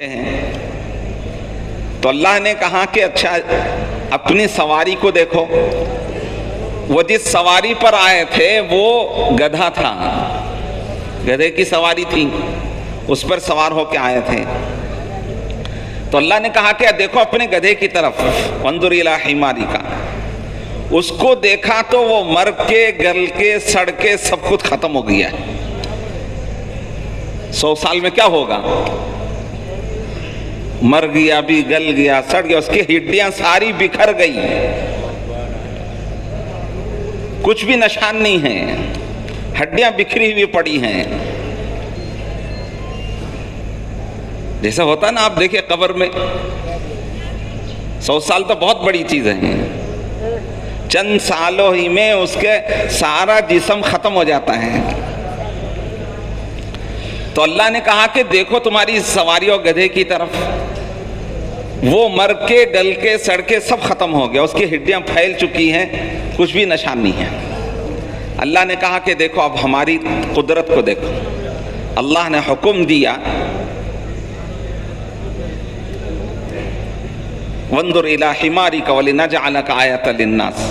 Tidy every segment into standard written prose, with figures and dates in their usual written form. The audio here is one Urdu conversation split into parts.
ہیں تو اللہ نے کہا کہ اچھا اپنی سواری کو دیکھو، وہ جس سواری پر آئے تھے وہ گدھا تھا، گدھے کی سواری تھی، اس پر سوار ہو کے آئے تھے۔ تو اللہ نے کہا کہ دیکھو اپنے گدھے کی طرف، انظر الی حمارک، اس کو دیکھا تو وہ مر کے گل کے سڑ کے سب کچھ ختم ہو گیا ہے۔ 100 سال میں کیا ہوگا؟ مر گیا بھی، گل گیا، سڑ گیا، اس کی ہڈیاں ساری بکھر گئی، کچھ بھی نشان نہیں ہے، ہڈیاں بکھری ہوئی پڑی ہیں۔ جیسا ہوتا نا، آپ دیکھیں قبر میں 100 سال تو بہت بڑی چیز ہے، چند سالوں ہی میں اس کے سارا جسم ختم ہو جاتا ہے۔ تو اللہ نے کہا کہ دیکھو تمہاری سواری اور گدھے کی طرف، وہ مر کے گل کے سڑ کے سب ختم ہو گیا، اس کی ہڈیاں پھیل چکی ہیں، کچھ بھی نشان نہیں ہے۔ اللہ نے کہا کہ دیکھو اب ہماری قدرت کو دیکھو، اللہ نے حکم دیا وانظر الی حمارک ولنجعلک آیۃ للناس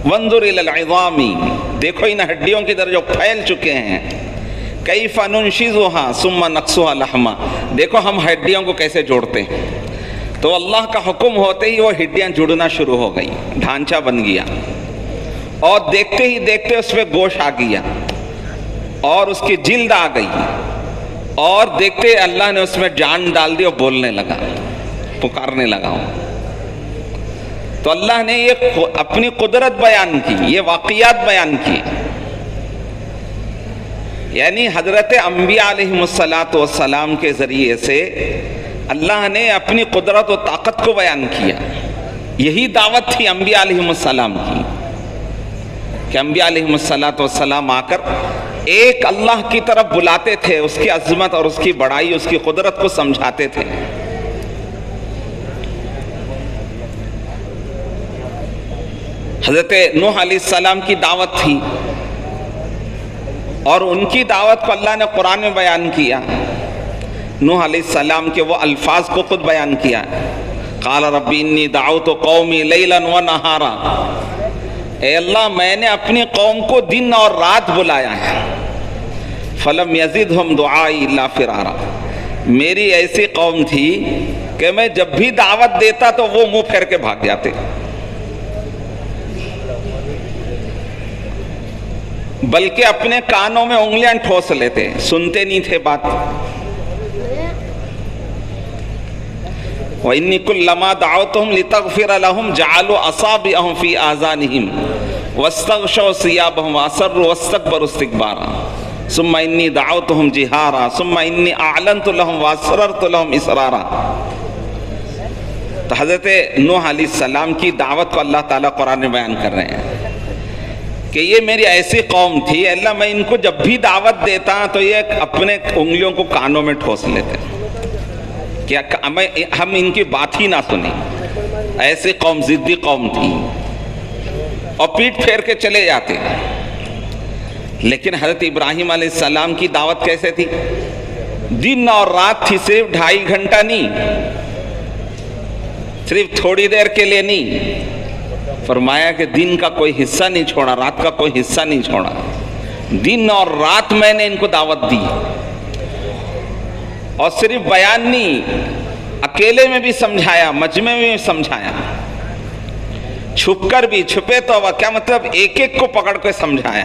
وانظر الی العظام، دیکھو ان ہڈیوں کی طرف جو پھیل چکے ہیں، کیف ننشزها ثم نکسوها لحما، دیکھو ہم ہڈیوں کو کیسے جوڑتے ہیں۔ تو اللہ کا حکم ہوتے ہی وہ ہڈیاں جڑنا شروع ہو گئی، ڈھانچہ بن گیا، اور دیکھتے ہی دیکھتے اس پہ گوشت آ گیا اور اس کی جلد آ گئی، اور دیکھتے اللہ نے اس میں جان ڈال دی اور بولنے لگا، پکارنے لگا۔ تو اللہ نے یہ اپنی قدرت بیان کی، یہ واقعات بیان کی، یعنی حضرت انبیاء علیہ السلام کے ذریعے سے اللہ نے اپنی قدرت و طاقت کو بیان کیا۔ یہی دعوت تھی انبیاء علیہ السلام کی کہ انبیاء علیہ السلام آ کر ایک اللہ کی طرف بلاتے تھے، اس کی عظمت اور اس کی بڑائی، اس کی قدرت کو سمجھاتے تھے۔ حضرت نوح علیہ السلام کی دعوت تھی، اور ان کی دعوت کو اللہ نے قرآن میں بیان کیا۔ نوح علیہ السلام کے وہ الفاظ کو خود بیان کیا، قال رب انی دعوت قومی لیلا و نہارا، اے اللہ میں نے اپنی قوم کو دن اور رات بلایا ہے، فلم یزدہم دعائی الا فرارا، میری ایسی قوم تھی کہ میں جب بھی دعوت دیتا تو وہ منہ پھیر کے بھاگ جاتے، بلکہ اپنے کانوں میں انگلیاں ٹھوس لیتے، سنتے نہیں تھے بات۔ وَإِنِّي كُلَّمَا دَعَوْتُهُمْ لِتَغْفِرَ لَهُمْ جَعَلُوا أَصَابِعَهُمْ فِي آذَانِهِمْ وَاسْتَغْشَوْا ثِيَابَهُمْ وَأَصَرُّوا وَاسْتَكْبَرُوا اسْتِكْبَارًا ثُمَّ إِنِّي دَعَوْتُهُمْ جِهَارًا ثُمَّ إِنِّي أَعْلَنْتُ لَهُمْ وَأَسْرَرْتُ لَهُمْ إِسْرَارًا۔ تو حضرت نوح علیہ السلام کی دعوت کو اللہ تعالیٰ قرآن میں بیان کر رہے ہیں کہ یہ میری ایسی قوم تھی، اللہ میں ان کو جب بھی دعوت دیتا تو یہ اپنے انگلیوں کو کانوں میں ٹھوس لیتے کہ ہم ان کی بات ہی نہ سنیں، ایسی قوم، ضدی قوم تھی، اور پیٹ پھیر کے چلے جاتے۔ لیکن حضرت ابراہیم علیہ السلام کی دعوت کیسے تھی؟ دن اور رات تھی، صرف 2.5 گھنٹہ نہیں، صرف تھوڑی دیر کے لیے نہیں، فرمایا کہ دن کا کوئی حصہ نہیں چھوڑا، رات کا کوئی حصہ نہیں چھوڑا، دن اور رات میں نے ان کو دعوت دی، اور صرف بیان نہیں، اکیلے میں بھی سمجھایا، مجمع میں بھی سمجھایا، چھپ کر بھی، چھپے تو کیا مطلب ایک ایک کو پکڑ کے سمجھایا،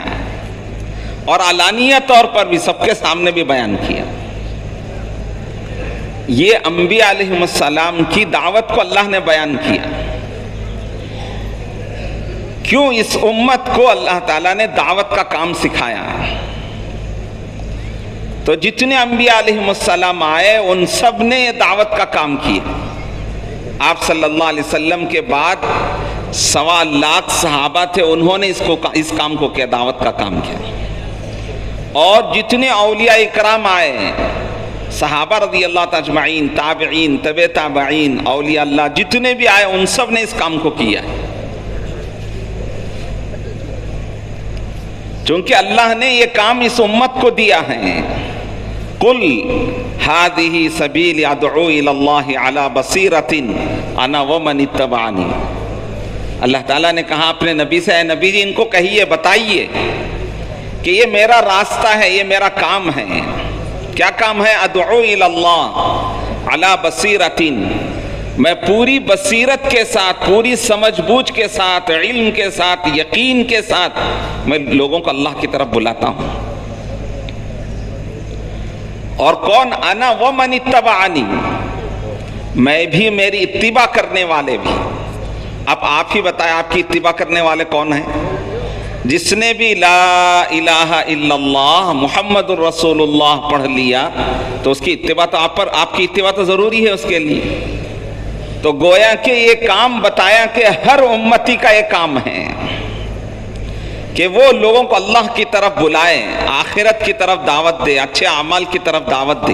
اور علانیہ طور پر بھی سب کے سامنے بھی بیان کیا۔ یہ انبیاء علیہ السلام کی دعوت کو اللہ نے بیان کیا۔ کیوں؟ اس امت کو اللہ تعالیٰ نے دعوت کا کام سکھایا۔ تو جتنے انبیاء علیہ السلام آئے ان سب نے یہ دعوت کا کام کیا۔ آپ صلی اللہ علیہ وسلم کے بعد 1.25 لاکھ صحابہ تھے، انہوں نے اس کام کو کیا، دعوت کا کام کیا۔ اور جتنے اولیاء اکرام آئے، صحابہ رضی اللہ اجمعین، تابعین، تبع تابعین، اولیاء اللہ جتنے بھی آئے ان سب نے اس کام کو کیا، چونکہ اللہ نے یہ کام اس امت کو دیا ہے۔ قل هذه سبیلی ادعو الی اللہ علی بصیرۃ انا ومن اتبعنی۔ اللہ تعالیٰ نے کہا اپنے نبی سے، اے نبی جی ان کو کہیے، بتائیے کہ یہ میرا راستہ ہے، یہ میرا کام ہے۔ کیا کام ہے؟ ادعو الی اللہ علی بصیرۃ، میں پوری بصیرت کے ساتھ، پوری سمجھ بوجھ کے ساتھ، علم کے ساتھ، یقین کے ساتھ میں لوگوں کو اللہ کی طرف بلاتا ہوں۔ اور کون؟ انا ومن اتبعنی، میں بھی، میری اتباع کرنے والے بھی۔ اب آپ ہی بتائیں آپ کی اتباع کرنے والے کون ہیں؟ جس نے بھی لا الہ الا اللہ محمد الرسول اللہ پڑھ لیا تو اس کی اتباع تو آپ کی اتباع تو ضروری ہے اس کے لیے۔ تو گویا کہ یہ کام بتایا کہ ہر امتی کا یہ کام ہے کہ وہ لوگوں کو اللہ کی طرف بلائے، آخرت کی طرف دعوت دے، اچھے اعمال کی طرف دعوت دے۔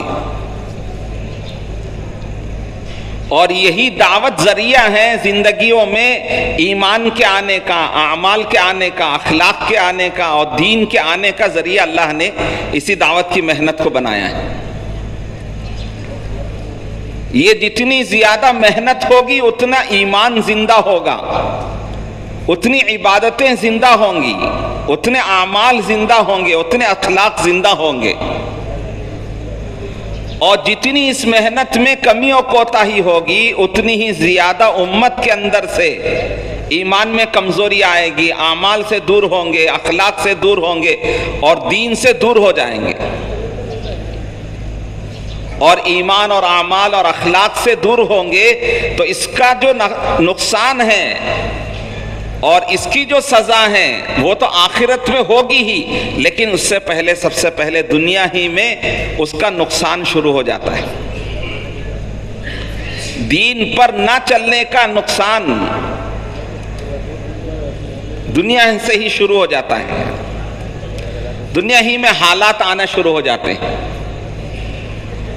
اور یہی دعوت ذریعہ ہے زندگیوں میں ایمان کے آنے کا، اعمال کے آنے کا، اخلاق کے آنے کا اور دین کے آنے کا ذریعہ اللہ نے اسی دعوت کی محنت کو بنایا ہے۔ یہ جتنی زیادہ محنت ہوگی اتنا ایمان زندہ ہوگا، اتنی عبادتیں زندہ ہوں گی، اتنے اعمال زندہ ہوں گے، اتنے اخلاق زندہ ہوں گے۔ اور جتنی اس محنت میں کمی و کوتاہی ہوگی اتنی ہی زیادہ امت کے اندر سے ایمان میں کمزوری آئے گی، اعمال سے دور ہوں گے، اخلاق سے دور ہوں گے اور دین سے دور ہو جائیں گے۔ اور ایمان اور اعمال اور اخلاق سے دور ہوں گے تو اس کا جو نقصان ہے اور اس کی جو سزا ہے وہ تو آخرت میں ہوگی ہی، لیکن اس سے پہلے، سب سے پہلے دنیا ہی میں اس کا نقصان شروع ہو جاتا ہے۔ دین پر نہ چلنے کا نقصان دنیا سے ہی شروع ہو جاتا ہے، دنیا ہی میں حالات آنا شروع ہو جاتے ہیں۔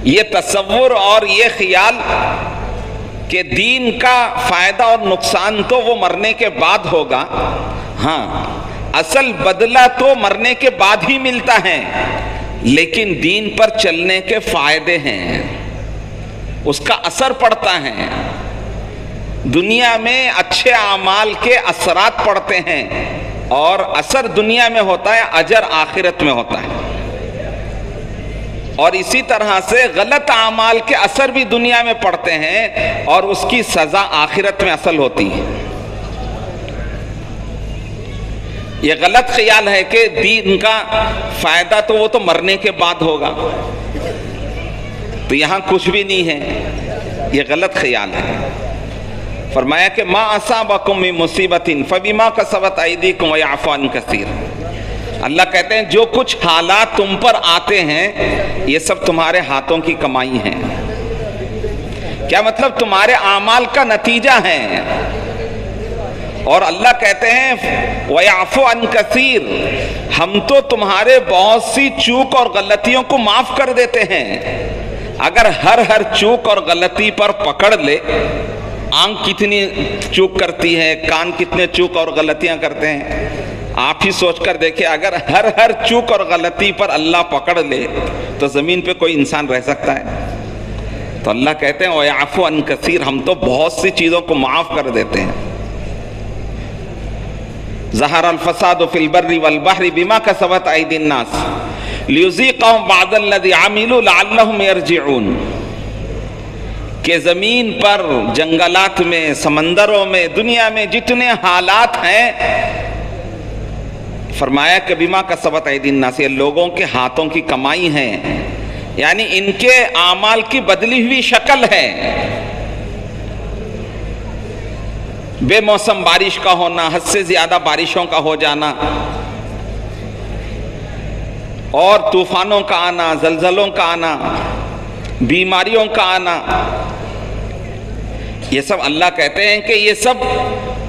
یہ تصور اور یہ خیال کہ دین کا فائدہ اور نقصان تو وہ مرنے کے بعد ہوگا، ہاں اصل بدلہ تو مرنے کے بعد ہی ملتا ہے، لیکن دین پر چلنے کے فائدے ہیں، اس کا اثر پڑتا ہے، دنیا میں اچھے اعمال کے اثرات پڑتے ہیں اور اثر دنیا میں ہوتا ہے، اجر آخرت میں ہوتا ہے۔ اور اسی طرح سے غلط اعمال کے اثر بھی دنیا میں پڑتے ہیں اور اس کی سزا آخرت میں اصل ہوتی ہے۔ یہ غلط خیال ہے کہ دین کا فائدہ تو وہ تو مرنے کے بعد ہوگا، تو یہاں کچھ بھی نہیں ہے، یہ غلط خیال ہے۔ فرمایا کہ ما اصابکم من مصیبت فبما کسبت ایدیکم ویعفو عن کثیر۔ اللہ کہتے ہیں جو کچھ حالات تم پر آتے ہیں یہ سب تمہارے ہاتھوں کی کمائی ہیں۔ کیا مطلب؟ تمہارے اعمال کا نتیجہ ہے۔ اور اللہ کہتے ہیں وَيَعْفُ عَنْ كَثِيرٍ، ہم تو تمہارے بہت سی چوک اور غلطیوں کو معاف کر دیتے ہیں۔ اگر ہر چوک اور غلطی پر پکڑ لے، آنکھ کتنی چوک کرتی ہے، کان کتنے چوک اور غلطیاں کرتے ہیں، آپ ہی سوچ کر دیکھیں اگر ہر چوک اور غلطی پر اللہ پکڑ لے تو زمین پہ کوئی انسان رہ سکتا ہے؟ تو اللہ کہتے ہیں وَيَعْفُ عَنْ كَثِيرٍ، ہم تو بہت سی چیزوں کو معاف کر دیتے ہیں۔ ظَهَرَ الْفَسَادُ فِي الْبَرِّ وَالْبَحْرِ بِمَا كَسَبَتْ أَيْدِي النَّاسِ لِيُذِيقَهُمْ بَعْضَ الَّذِي عَمِلُوا لَعَلَّهُمْ يَرْجِعُونَ، کہ زمین پر، جنگلات میں، سمندروں میں، دنیا میں جتنے حالات ہیں، فرمایا کہ بما کسبت ایدی الناس، یہ لوگوں کے ہاتھوں کی کمائی ہے، یعنی ان کے اعمال کی بدلی ہوئی شکل ہے۔ بے موسم بارش کا ہونا، حد سے زیادہ بارشوں کا ہو جانا اور طوفانوں کا آنا، زلزلوں کا آنا، بیماریوں کا آنا، یہ سب اللہ کہتے ہیں کہ یہ سب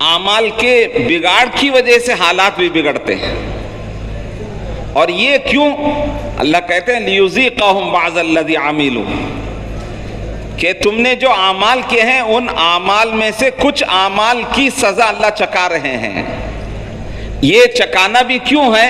اعمال کے بگاڑ کی وجہ سے حالات بھی بگڑتے ہیں۔ اور یہ کیوں؟ اللہ کہتے ہیں لیذیقہم بعض الذی عملوا، کہ تم نے جو اعمال کیے ہیں ان اعمال میں سے کچھ اعمال کی سزا اللہ چکا رہے ہیں۔ یہ چکانا بھی کیوں ہے؟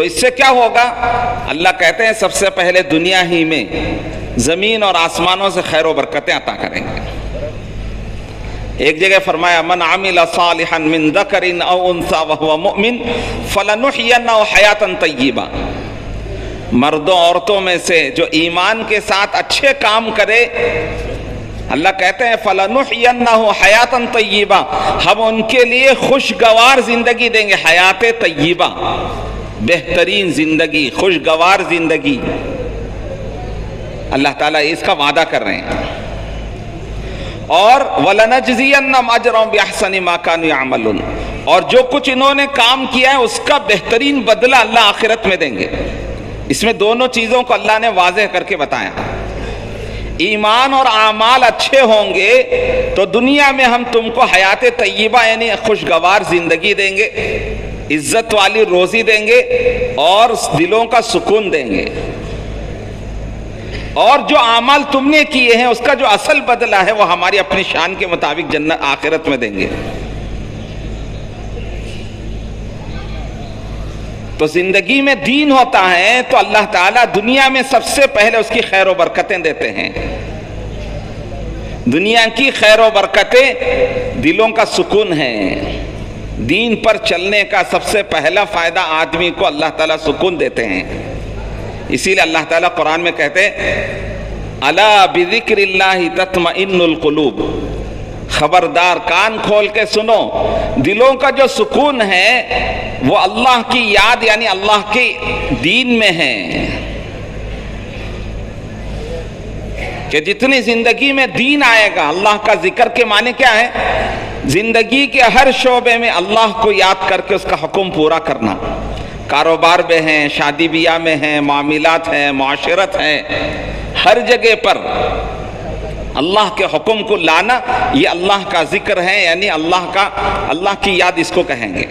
تو اس سے کیا ہوگا؟ اللہ کہتے ہیں سب سے پہلے دنیا ہی میں زمین اور آسمانوں سے خیر و برکتیں عطا کریں گے۔ ایک جگہ فرمایا من عمل صالحا من ذکر او انثى وهو مؤمن فلنحيينه حیاتا طیبہ، مردوں عورتوں میں سے جو ایمان کے ساتھ اچھے کام کرے، اللہ کہتے ہیں فَلَنُحْيَنَّهُ حَيَاتًا طَيِّبًا، ہم ان کے لیے خوشگوار زندگی دیں گے، حیات طیبہ، بہترین زندگی، خوشگوار زندگی۔ اللہ تعالیٰ اس کا وعدہ کر رہے ہیں۔ اور وَلَنَجْزِيَنَّهُمْ أَجْرَهُمْ بِأَحْسَنِ مَا كَانُوا يَعْمَلُونَ، اور جو کچھ انہوں نے کام کیا ہے اس کا بہترین بدلہ اللہ آخرت میں دیں گے۔ اس میں دونوں چیزوں کو اللہ نے واضح کر کے بتایا۔ ایمان اور اعمال اچھے ہوں گے تو دنیا میں ہم تم کو حیات طیبہ یعنی خوشگوار زندگی دیں گے، عزت والی روزی دیں گے اور دلوں کا سکون دیں گے، اور جو اعمال تم نے کیے ہیں اس کا جو اصل بدلہ ہے وہ ہماری اپنی شان کے مطابق جنت آخرت میں دیں گے۔ تو زندگی میں دین ہوتا ہے تو اللہ تعالیٰ دنیا میں سب سے پہلے اس کی خیر و برکتیں دیتے ہیں۔ دنیا کی خیر و برکتیں دلوں کا سکون ہے۔ دین پر چلنے کا سب سے پہلا فائدہ آدمی کو اللہ تعالیٰ سکون دیتے ہیں۔ اسی لیے اللہ تعالیٰ قرآن میں کہتے ہیں الا بذکر اللہ تطمئن القلوب، خبردار کان کھول کے سنو، دلوں کا جو سکون ہے وہ اللہ کی یاد یعنی اللہ کے دین میں ہے۔ کہ جتنی زندگی میں دین آئے گا، اللہ کا ذکر کے معنی کیا ہے؟ زندگی کے ہر شعبے میں اللہ کو یاد کر کے اس کا حکم پورا کرنا، کاروبار میں ہیں، شادی بیاہ میں ہیں، معاملات ہیں، معاشرت ہے، ہر جگہ پر اللہ کے حکم کو لانا، یہ اللہ کا ذکر ہے، یعنی اللہ کی یاد اس کو کہیں گے۔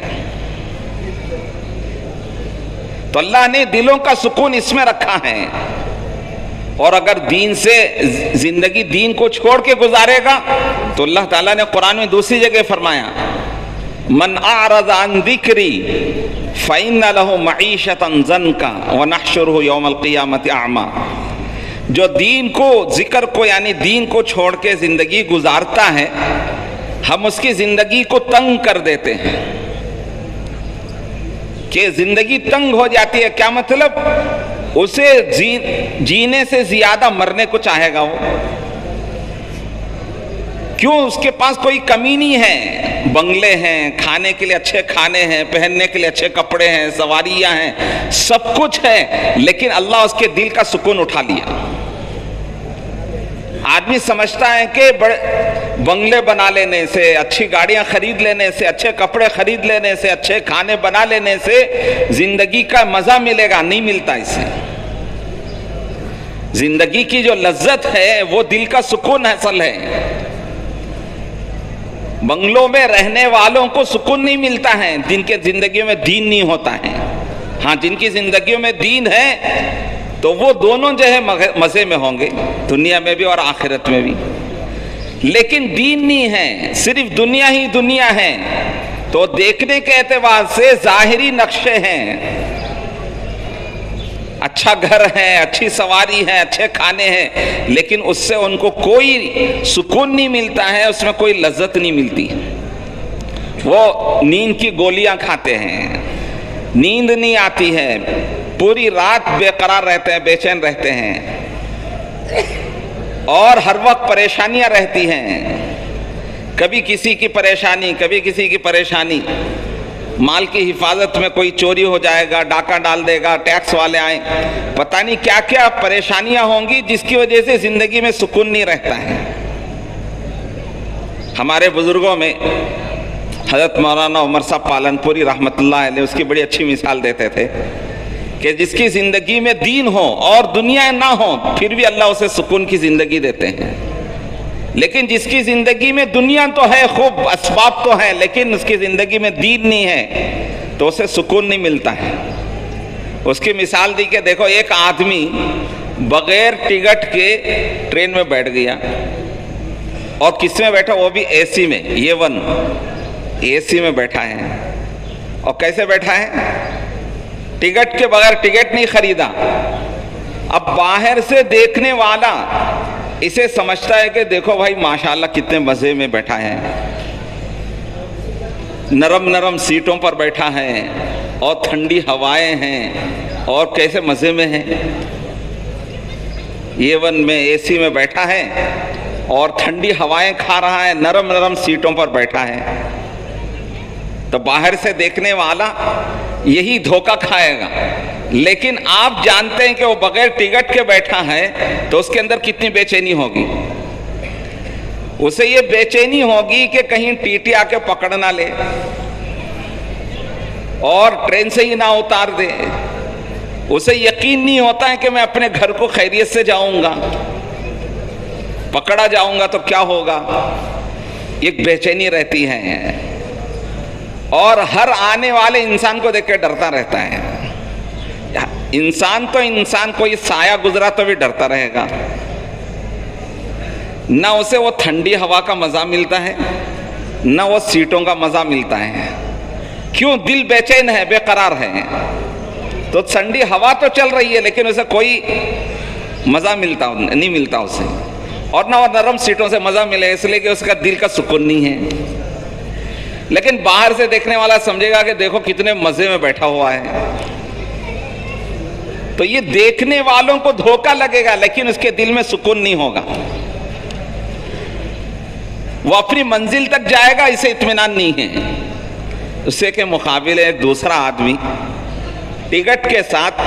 تو اللہ نے دلوں کا سکون اس میں رکھا ہے۔ اور اگر دین سے زندگی دین کو چھوڑ کے گزارے گا تو اللہ تعالیٰ نے قرآن میں دوسری جگہ فرمایا من اعرض عن ذکری فإن له معیشة ضنکا ونحشره یوم القیامت اعمی، جو دین کو ذکر کو یعنی دین کو چھوڑ کے زندگی گزارتا ہے ہم اس کی زندگی کو تنگ کر دیتے ہیں۔ کہ زندگی تنگ ہو جاتی ہے کیا مطلب؟ اسے جینے سے زیادہ مرنے کو چاہے گا وہ، کیوں؟ اس کے پاس کوئی کمی نہیں ہے، بنگلے ہیں، کھانے کے لیے اچھے کھانے ہیں، پہننے کے لیے اچھے کپڑے ہیں، سواریاں ہیں، سب کچھ ہے، لیکن اللہ اس کے دل کا سکون اٹھا لیا۔ آدمی سمجھتا ہے کہ بڑے بنگلے بنا لینے سے، اچھی گاڑیاں خرید لینے سے، اچھے کپڑے خرید لینے سے، اچھے کھانے بنا لینے سے زندگی کا مزہ ملے گا، نہیں ملتا اس سے۔ زندگی کی جو لذت ہے وہ دل کا سکون اصل ہے۔ بنگلوں میں رہنے والوں کو سکون نہیں ملتا ہے جن کے زندگیوں میں دین نہیں ہوتا ہے۔ ہاں جن کی زندگیوں میں دین ہے تو وہ دونوں جو ہے مزے میں ہوں گے، دنیا میں بھی اور آخرت میں بھی۔ لیکن دین نہیں ہے، صرف دنیا ہی دنیا ہے، تو دیکھنے کے اعتبار سے ظاہری نقشے ہیں، اچھا گھر ہے، اچھی سواری ہے، اچھے کھانے ہیں، لیکن اس سے ان کو کوئی سکون نہیں ملتا ہے، اس میں کوئی لذت نہیں ملتی۔ وہ نیند کی گولیاں کھاتے ہیں، نیند نہیں آتی ہے، پوری رات بے قرار رہتے ہیں، بے چین رہتے ہیں، اور ہر وقت پریشانیاں رہتی ہیں، کبھی کسی کی پریشانی، کبھی کسی کی پریشانی، مال کی حفاظت میں کوئی چوری ہو جائے گا، ڈاکہ ڈال دے گا، ٹیکس والے آئیں، پتہ نہیں کیا کیا پریشانیاں ہوں گی جس کی وجہ سے زندگی میں سکون نہیں رہتا ہے۔ ہمارے بزرگوں میں حضرت مولانا عمر صاحب پالن پوری رحمت اللہ علیہ اس کی بڑی اچھی مثال دیتے تھے کہ جس کی زندگی میں دین ہو اور دنیا نہ ہو پھر بھی اللہ اسے سکون کی زندگی دیتے ہیں، لیکن جس کی زندگی میں دنیا تو ہے، خوب اسباب تو ہے، لیکن اس کی زندگی میں دین نہیں ہے تو اسے سکون نہیں ملتا ہے۔ اس کی مثال دی کہ دیکھو ایک آدمی بغیر ٹکٹ کے ٹرین میں بیٹھ گیا، اور کس میں بیٹھا؟ وہ بھی اے سی میں، اے سی میں بیٹھا ہے، اور کیسے بیٹھا ہے؟ ٹکٹ کے بغیر ٹکٹ نہیں خریدا. اب باہر سے دیکھنے والا اسے سمجھتا ہے کہ دیکھو بھائی ماشاءاللہ کتنے مزے میں بیٹھا ہے، نرم نرم سیٹوں پر بیٹھا ہے اور ٹھنڈی ہوائیں ہیں اور کیسے مزے میں ہے، A1 میں اے سی میں بیٹھا ہے اور ٹھنڈی ہوائیں کھا رہا ہے، نرم نرم سیٹوں پر بیٹھا ہے. تو باہر سے دیکھنے والا یہی دھوکہ کھائے گا. لیکن آپ جانتے ہیں کہ وہ بغیر ٹکٹ کے بیٹھا ہے تو اس کے اندر کتنی بے چینی ہوگی. اسے یہ بے چینی ہوگی کہ کہیں ٹی ٹی آ کے پکڑ نہ لے اور ٹرین سے ہی نہ اتار دے. اسے یقین نہیں ہوتا ہے کہ میں اپنے گھر کو خیریت سے جاؤں گا، پکڑا جاؤں گا تو کیا ہوگا. ایک بے چینی رہتی ہے اور ہر آنے والے انسان کو دیکھ کے ڈرتا رہتا ہے. انسان تو انسان، کوئی سایہ گزرا تو بھی ڈرتا رہے گا. نہ اسے وہ ٹھنڈی ہوا کا مزہ ملتا ہے نہ وہ سیٹوں کا مزہ ملتا ہے. کیوں؟ دل بے چین ہے، بے قرار ہے. تو ٹھنڈی ہوا تو چل رہی ہے لیکن اسے کوئی مزہ نہیں ملتا اسے، اور نہ وہ نرم سیٹوں سے مزہ ملے اس لیے کہ اس کا دل کا سکون نہیں ہے. لیکن باہر سے دیکھنے والا سمجھے گا کہ دیکھو کتنے مزے میں بیٹھا ہوا ہے. تو یہ دیکھنے والوں کو دھوکہ لگے گا لیکن اس کے دل میں سکون نہیں ہوگا. وہ اپنی منزل تک جائے گا، اسے اطمینان نہیں ہے. اسے کے مقابلے ایک دوسرا آدمی ٹکٹ کے ساتھ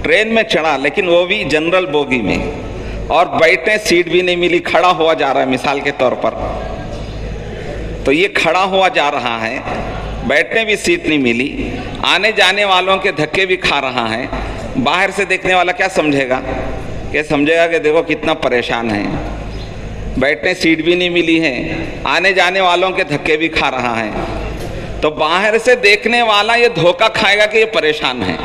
ٹرین میں چڑھا لیکن وہ بھی جنرل بوگی میں، اور بیٹھنے سیٹ بھی نہیں ملی، کھڑا ہوا جا رہا ہے مثال کے طور پر. تو یہ کھڑا ہوا جا رہا ہے، بیٹھنے بھی سیٹ نہیں ملی، آنے جانے والوں کے دھکے بھی کھا رہا ہے. باہر سے دیکھنے والا کیا سمجھے گا؟ کہ سمجھے گا کہ دیکھو کتنا پریشان ہے، بیٹھنے سیٹ بھی نہیں ملی ہے، آنے جانے والوں کے دھکے بھی کھا رہا ہے. تو باہر سے دیکھنے والا یہ دھوکہ کھائے گا کہ یہ پریشان ہے،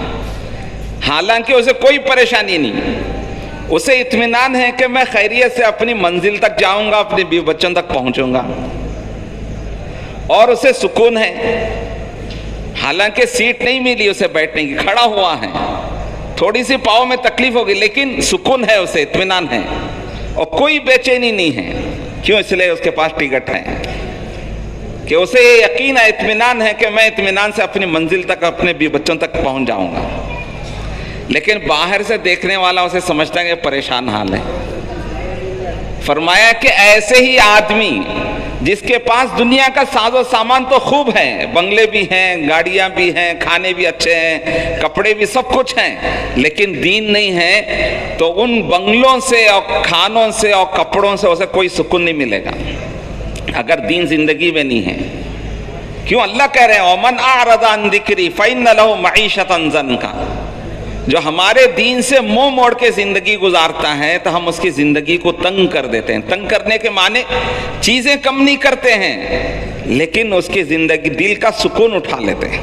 حالانکہ اسے کوئی پریشانی نہیں. اسے اطمینان ہے کہ میں خیریت سے اپنی منزل تک جاؤں گا، اپنے بیوی بچوں تک پہنچوں گا، اور اسے سکون ہے. حالانکہ سیٹ نہیں ملی اسے بیٹھنے کی، کھڑا ہوا ہے، تھوڑی سی پاؤں میں تکلیف ہوگی لیکن سکون ہے، اسے اطمینان ہے اور کوئی بے چینی نہیں ہے. کیوں؟ اس لیے اس کے پاس ٹکٹ ہے کہ اسے یہ یقین ہے، اطمینان ہے کہ میں اطمینان سے اپنی منزل تک، اپنے بیوی بچوں تک پہنچ جاؤں گا. لیکن باہر سے دیکھنے والا اسے سمجھتا ہے کہ پریشان حال ہے. فرمایا کہ ایسے ہی آدمی جس کے پاس دنیا کا ساز و سامان تو خوب ہے، بنگلے بھی ہیں، گاڑیاں بھی ہیں، کھانے بھی اچھے ہیں، کپڑے بھی سب کچھ ہیں، لیکن دین نہیں ہے، تو ان بنگلوں سے اور کھانوں سے اور کپڑوں سے اسے کوئی سکون نہیں ملے گا اگر دین زندگی میں نہیں ہے. کیوں؟ اللہ کہہ رہے ہیں وَمَنْ أَعْرَضَ عَنْ ذِكْرِي فَإِنَّ لَهُ مَعِيشَةً ضَنْكًا. جو ہمارے دین سے منہ موڑ کے زندگی گزارتا ہے تو ہم اس کی زندگی کو تنگ کر دیتے ہیں. تنگ کرنے کے معنی چیزیں کم نہیں کرتے ہیں لیکن اس کی زندگی، دل کا سکون اٹھا لیتے ہیں.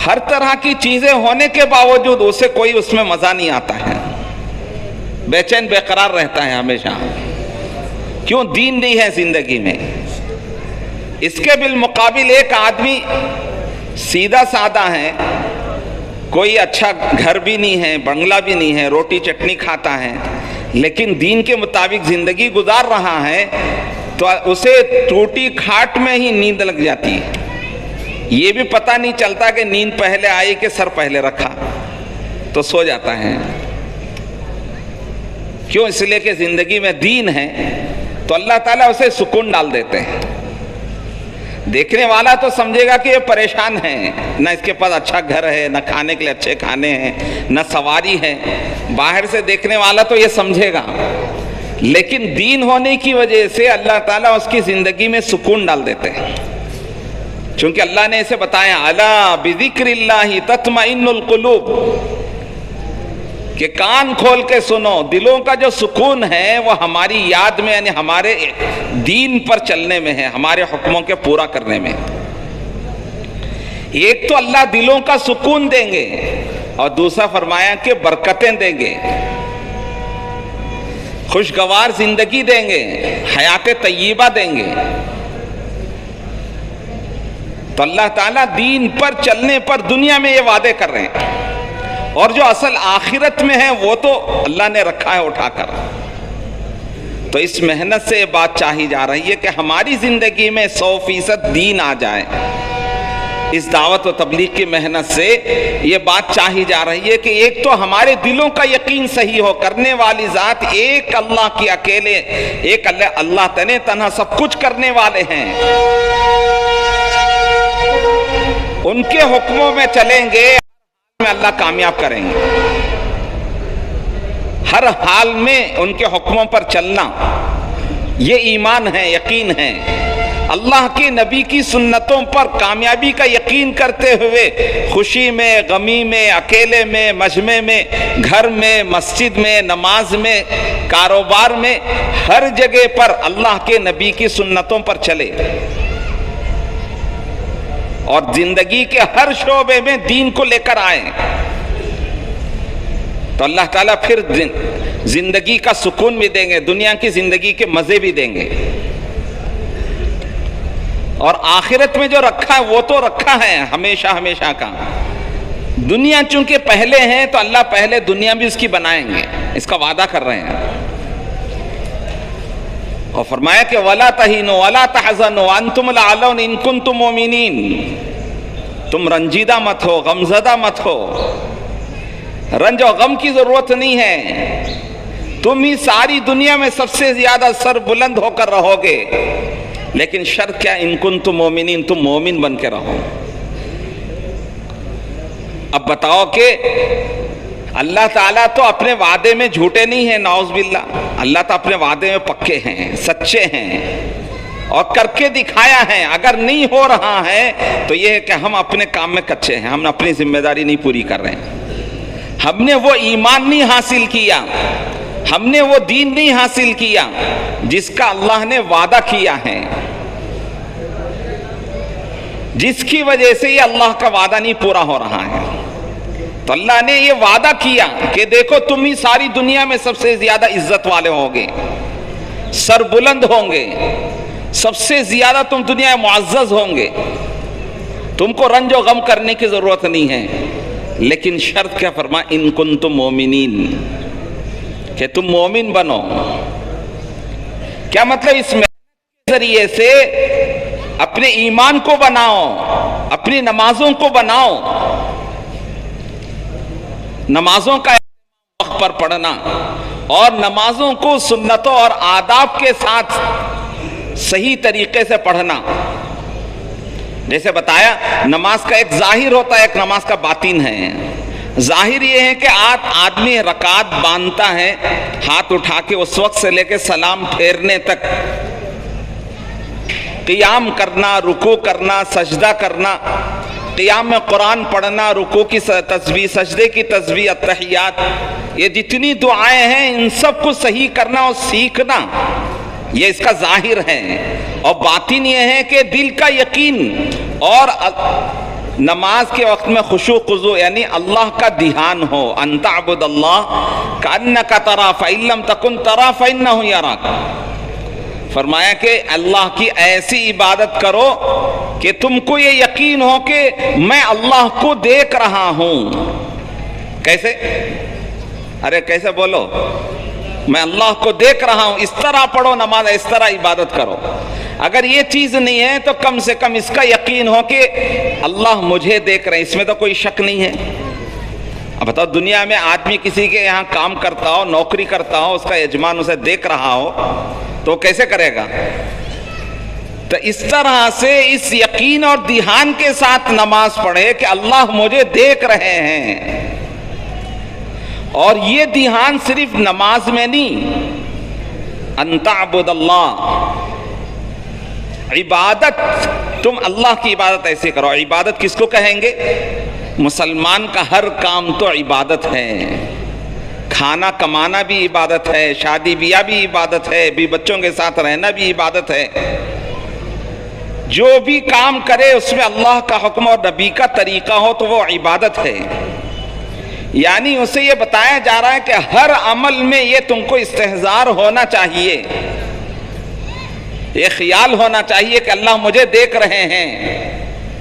ہر طرح کی چیزیں ہونے کے باوجود اسے کوئی اس میں مزہ نہیں آتا ہے، بے چین بے قرار رہتا ہے ہمیشہ. کیوں؟ دین نہیں ہے زندگی میں. اس کے بالمقابل ایک آدمی سیدھا سادہ ہے، کوئی اچھا گھر بھی نہیں ہے، بنگلہ بھی نہیں ہے، روٹی چٹنی کھاتا ہے، لیکن دین کے مطابق زندگی گزار رہا ہے، تو اسے ٹوٹی کھاٹ میں ہی نیند لگ جاتی ہے. یہ بھی پتہ نہیں چلتا کہ نیند پہلے آئی کہ سر پہلے رکھا، تو سو جاتا ہے. کیوں؟ اس لیے کہ زندگی میں دین ہے تو اللہ تعالیٰ اسے سکون ڈال دیتے ہیں. دیکھنے والا تو سمجھے گا کہ یہ پریشان ہے، نہ اس کے پاس اچھا گھر ہے، نہ کھانے کے لیے اچھے کھانے ہیں، نہ سواری ہے. باہر سے دیکھنے والا تو یہ سمجھے گا، لیکن دین ہونے کی وجہ سے اللہ تعالیٰ اس کی زندگی میں سکون ڈال دیتے ہیں. چونکہ اللہ نے اسے بتایا الا بذکر اللہ تطمئن القلوب، کہ کان کھول کے سنو، دلوں کا جو سکون ہے وہ ہماری یاد میں، یعنی ہمارے دین پر چلنے میں ہے، ہمارے حکموں کے پورا کرنے میں. ایک تو اللہ دلوں کا سکون دیں گے اور دوسرا فرمایا کہ برکتیں دیں گے، خوشگوار زندگی دیں گے، حیات طیبہ دیں گے. تو اللہ تعالیٰ دین پر چلنے پر دنیا میں یہ وعدے کر رہے ہیں، اور جو اصل آخرت میں ہے وہ تو اللہ نے رکھا ہے اٹھا کر۔ تو اس محنت سے یہ بات چاہی جا رہی ہے کہ ہماری زندگی میں 100% دین آ جائے۔ اس دعوت و تبلیغ کی محنت سے یہ بات چاہی جا رہی ہے کہ ایک تو ہمارے دلوں کا یقین صحیح ہو، کرنے والی ذات ایک اللہ کی اکیلے، ایک اللہ تنہا سب کچھ کرنے والے ہیں، ان کے حکموں میں چلیں گے، میں اللہ کامیاب کریں گے۔ ہر حال میں ان کے حکموں پر چلنا، یہ ایمان ہے، یقین ہے۔ اللہ کے نبی کی سنتوں پر کامیابی کا یقین کرتے ہوئے خوشی میں، غمی میں، اکیلے میں، مجمع میں، گھر میں، مسجد میں، نماز میں، کاروبار میں، ہر جگہ پر اللہ کے نبی کی سنتوں پر چلے، اور زندگی کے ہر شعبے میں دین کو لے کر آئے، تو اللہ تعالیٰ پھر زندگی کا سکون بھی دیں گے، دنیا کی زندگی کے مزے بھی دیں گے، اور آخرت میں جو رکھا ہے وہ تو رکھا ہے ہمیشہ ہمیشہ کا۔ دنیا چونکہ پہلے ہیں تو اللہ پہلے دنیا بھی اس کی بنائیں گے، اس کا وعدہ کر رہے ہیں، اور فرمایا کہ وَلَا تَهِنُوا وَلَا تَحْزَنُوا وَأَنْتُمُ الْأَعْلَوْنَ إِن كُنتُم مُؤْمِنِينَ۔ تم رنجیدہ مت ہو، غمزدہ مت ہو، رنج و غم کی ضرورت نہیں ہے، تم ہی ساری دنیا میں سب سے زیادہ سر بلند ہو کر رہو گے، لیکن شرط کیا؟ ان کنتم مومنین، تم مومن بن کے رہو۔ اب بتاؤ کہ اللہ تعالیٰ تو اپنے وعدے میں جھوٹے نہیں ہیں، نعوذ باللہ، اللہ تو اپنے وعدے میں پکے ہیں، سچے ہیں، اور کر کے دکھایا ہے۔ اگر نہیں ہو رہا ہے تو یہ ہے کہ ہم اپنے کام میں کچے ہیں، ہم اپنی ذمہ داری نہیں پوری کر رہے ہیں، ہم نے وہ ایمان نہیں حاصل کیا، ہم نے وہ دین نہیں حاصل کیا جس کا اللہ نے وعدہ کیا ہے، جس کی وجہ سے یہ اللہ کا وعدہ نہیں پورا ہو رہا ہے۔ تو اللہ نے یہ وعدہ کیا کہ دیکھو تم ہی ساری دنیا میں سب سے زیادہ عزت والے ہوگے، سر بلند ہوں گے، سب سے زیادہ تم دنیا میں معزز ہوں گے، تم کو رنج و غم کرنے کی ضرورت نہیں ہے، لیکن شرط کیا فرما؟ ان کنتم مومنین، کہ تم مومن بنو۔ کیا مطلب؟ اس میں ذریعے سے اپنے ایمان کو بناؤ، اپنی نمازوں کو بناؤ، نمازوں کا وقت پر پڑھنا، اور نمازوں کو سنتوں اور آداب کے ساتھ صحیح طریقے سے پڑھنا۔ جیسے بتایا، نماز کا ایک ظاہر ہوتا ہے، ایک نماز کا باطن ہے۔ ظاہر یہ ہے کہ آدمی رکعت باندھتا ہے، ہاتھ اٹھا کے اس وقت سے لے کے سلام پھیرنے تک قیام کرنا، رکوع کرنا، سجدہ کرنا، قیام میں قرآن پڑھنا، رکوع کی تسبیح، سجدے کی تسبیح، التحیات، یہ جتنی دعائیں ہیں ان سب کو صحیح کرنا اور سیکھنا، یہ اس کا ظاہر ہے۔ اور باطن یہ ہے کہ دل کا یقین اور نماز کے وقت میں خشوع خضوع، یعنی اللہ کا دھیان ہو، ان تعبد اللہ کأنک تراہ فإن لم تکن تراہ فإنہ یراک۔ فرمایا کہ اللہ کی ایسی عبادت کرو کہ تم کو یہ یقین ہو کہ میں اللہ کو دیکھ رہا ہوں۔ کیسے؟ ارے کیسے بولو؟ میں اللہ کو دیکھ رہا ہوں، اس طرح پڑھو نماز، اس طرح عبادت کرو۔ اگر یہ چیز نہیں ہے تو کم سے کم اس کا یقین ہو کہ اللہ مجھے دیکھ رہے ہیں، اس میں تو کوئی شک نہیں ہے۔ اب بتاؤ، دنیا میں آدمی کسی کے یہاں کام کرتا ہو، نوکری کرتا ہو، اس کا یجمان اسے دیکھ رہا ہو تو وہ کیسے کرے گا؟ تو اس طرح سے اس یقین اور دھیان کے ساتھ نماز پڑھے کہ اللہ مجھے دیکھ رہے ہیں۔ اور یہ دھیان صرف نماز میں نہیں، ان تعبد اللہ، عبادت، تم اللہ کی عبادت ایسے کرو۔ عبادت کس کو کہیں گے؟ مسلمان کا ہر کام تو عبادت ہے، کھانا کمانا بھی عبادت ہے، شادی بیاہ بھی عبادت ہے، بھی بچوں کے ساتھ رہنا بھی عبادت ہے۔ جو بھی کام کرے اس میں اللہ کا حکم اور نبی کا طریقہ ہو تو وہ عبادت ہے۔ یعنی اسے یہ بتایا جا رہا ہے کہ ہر عمل میں یہ تم کو استحضار ہونا چاہیے، یہ خیال ہونا چاہیے کہ اللہ مجھے دیکھ رہے ہیں،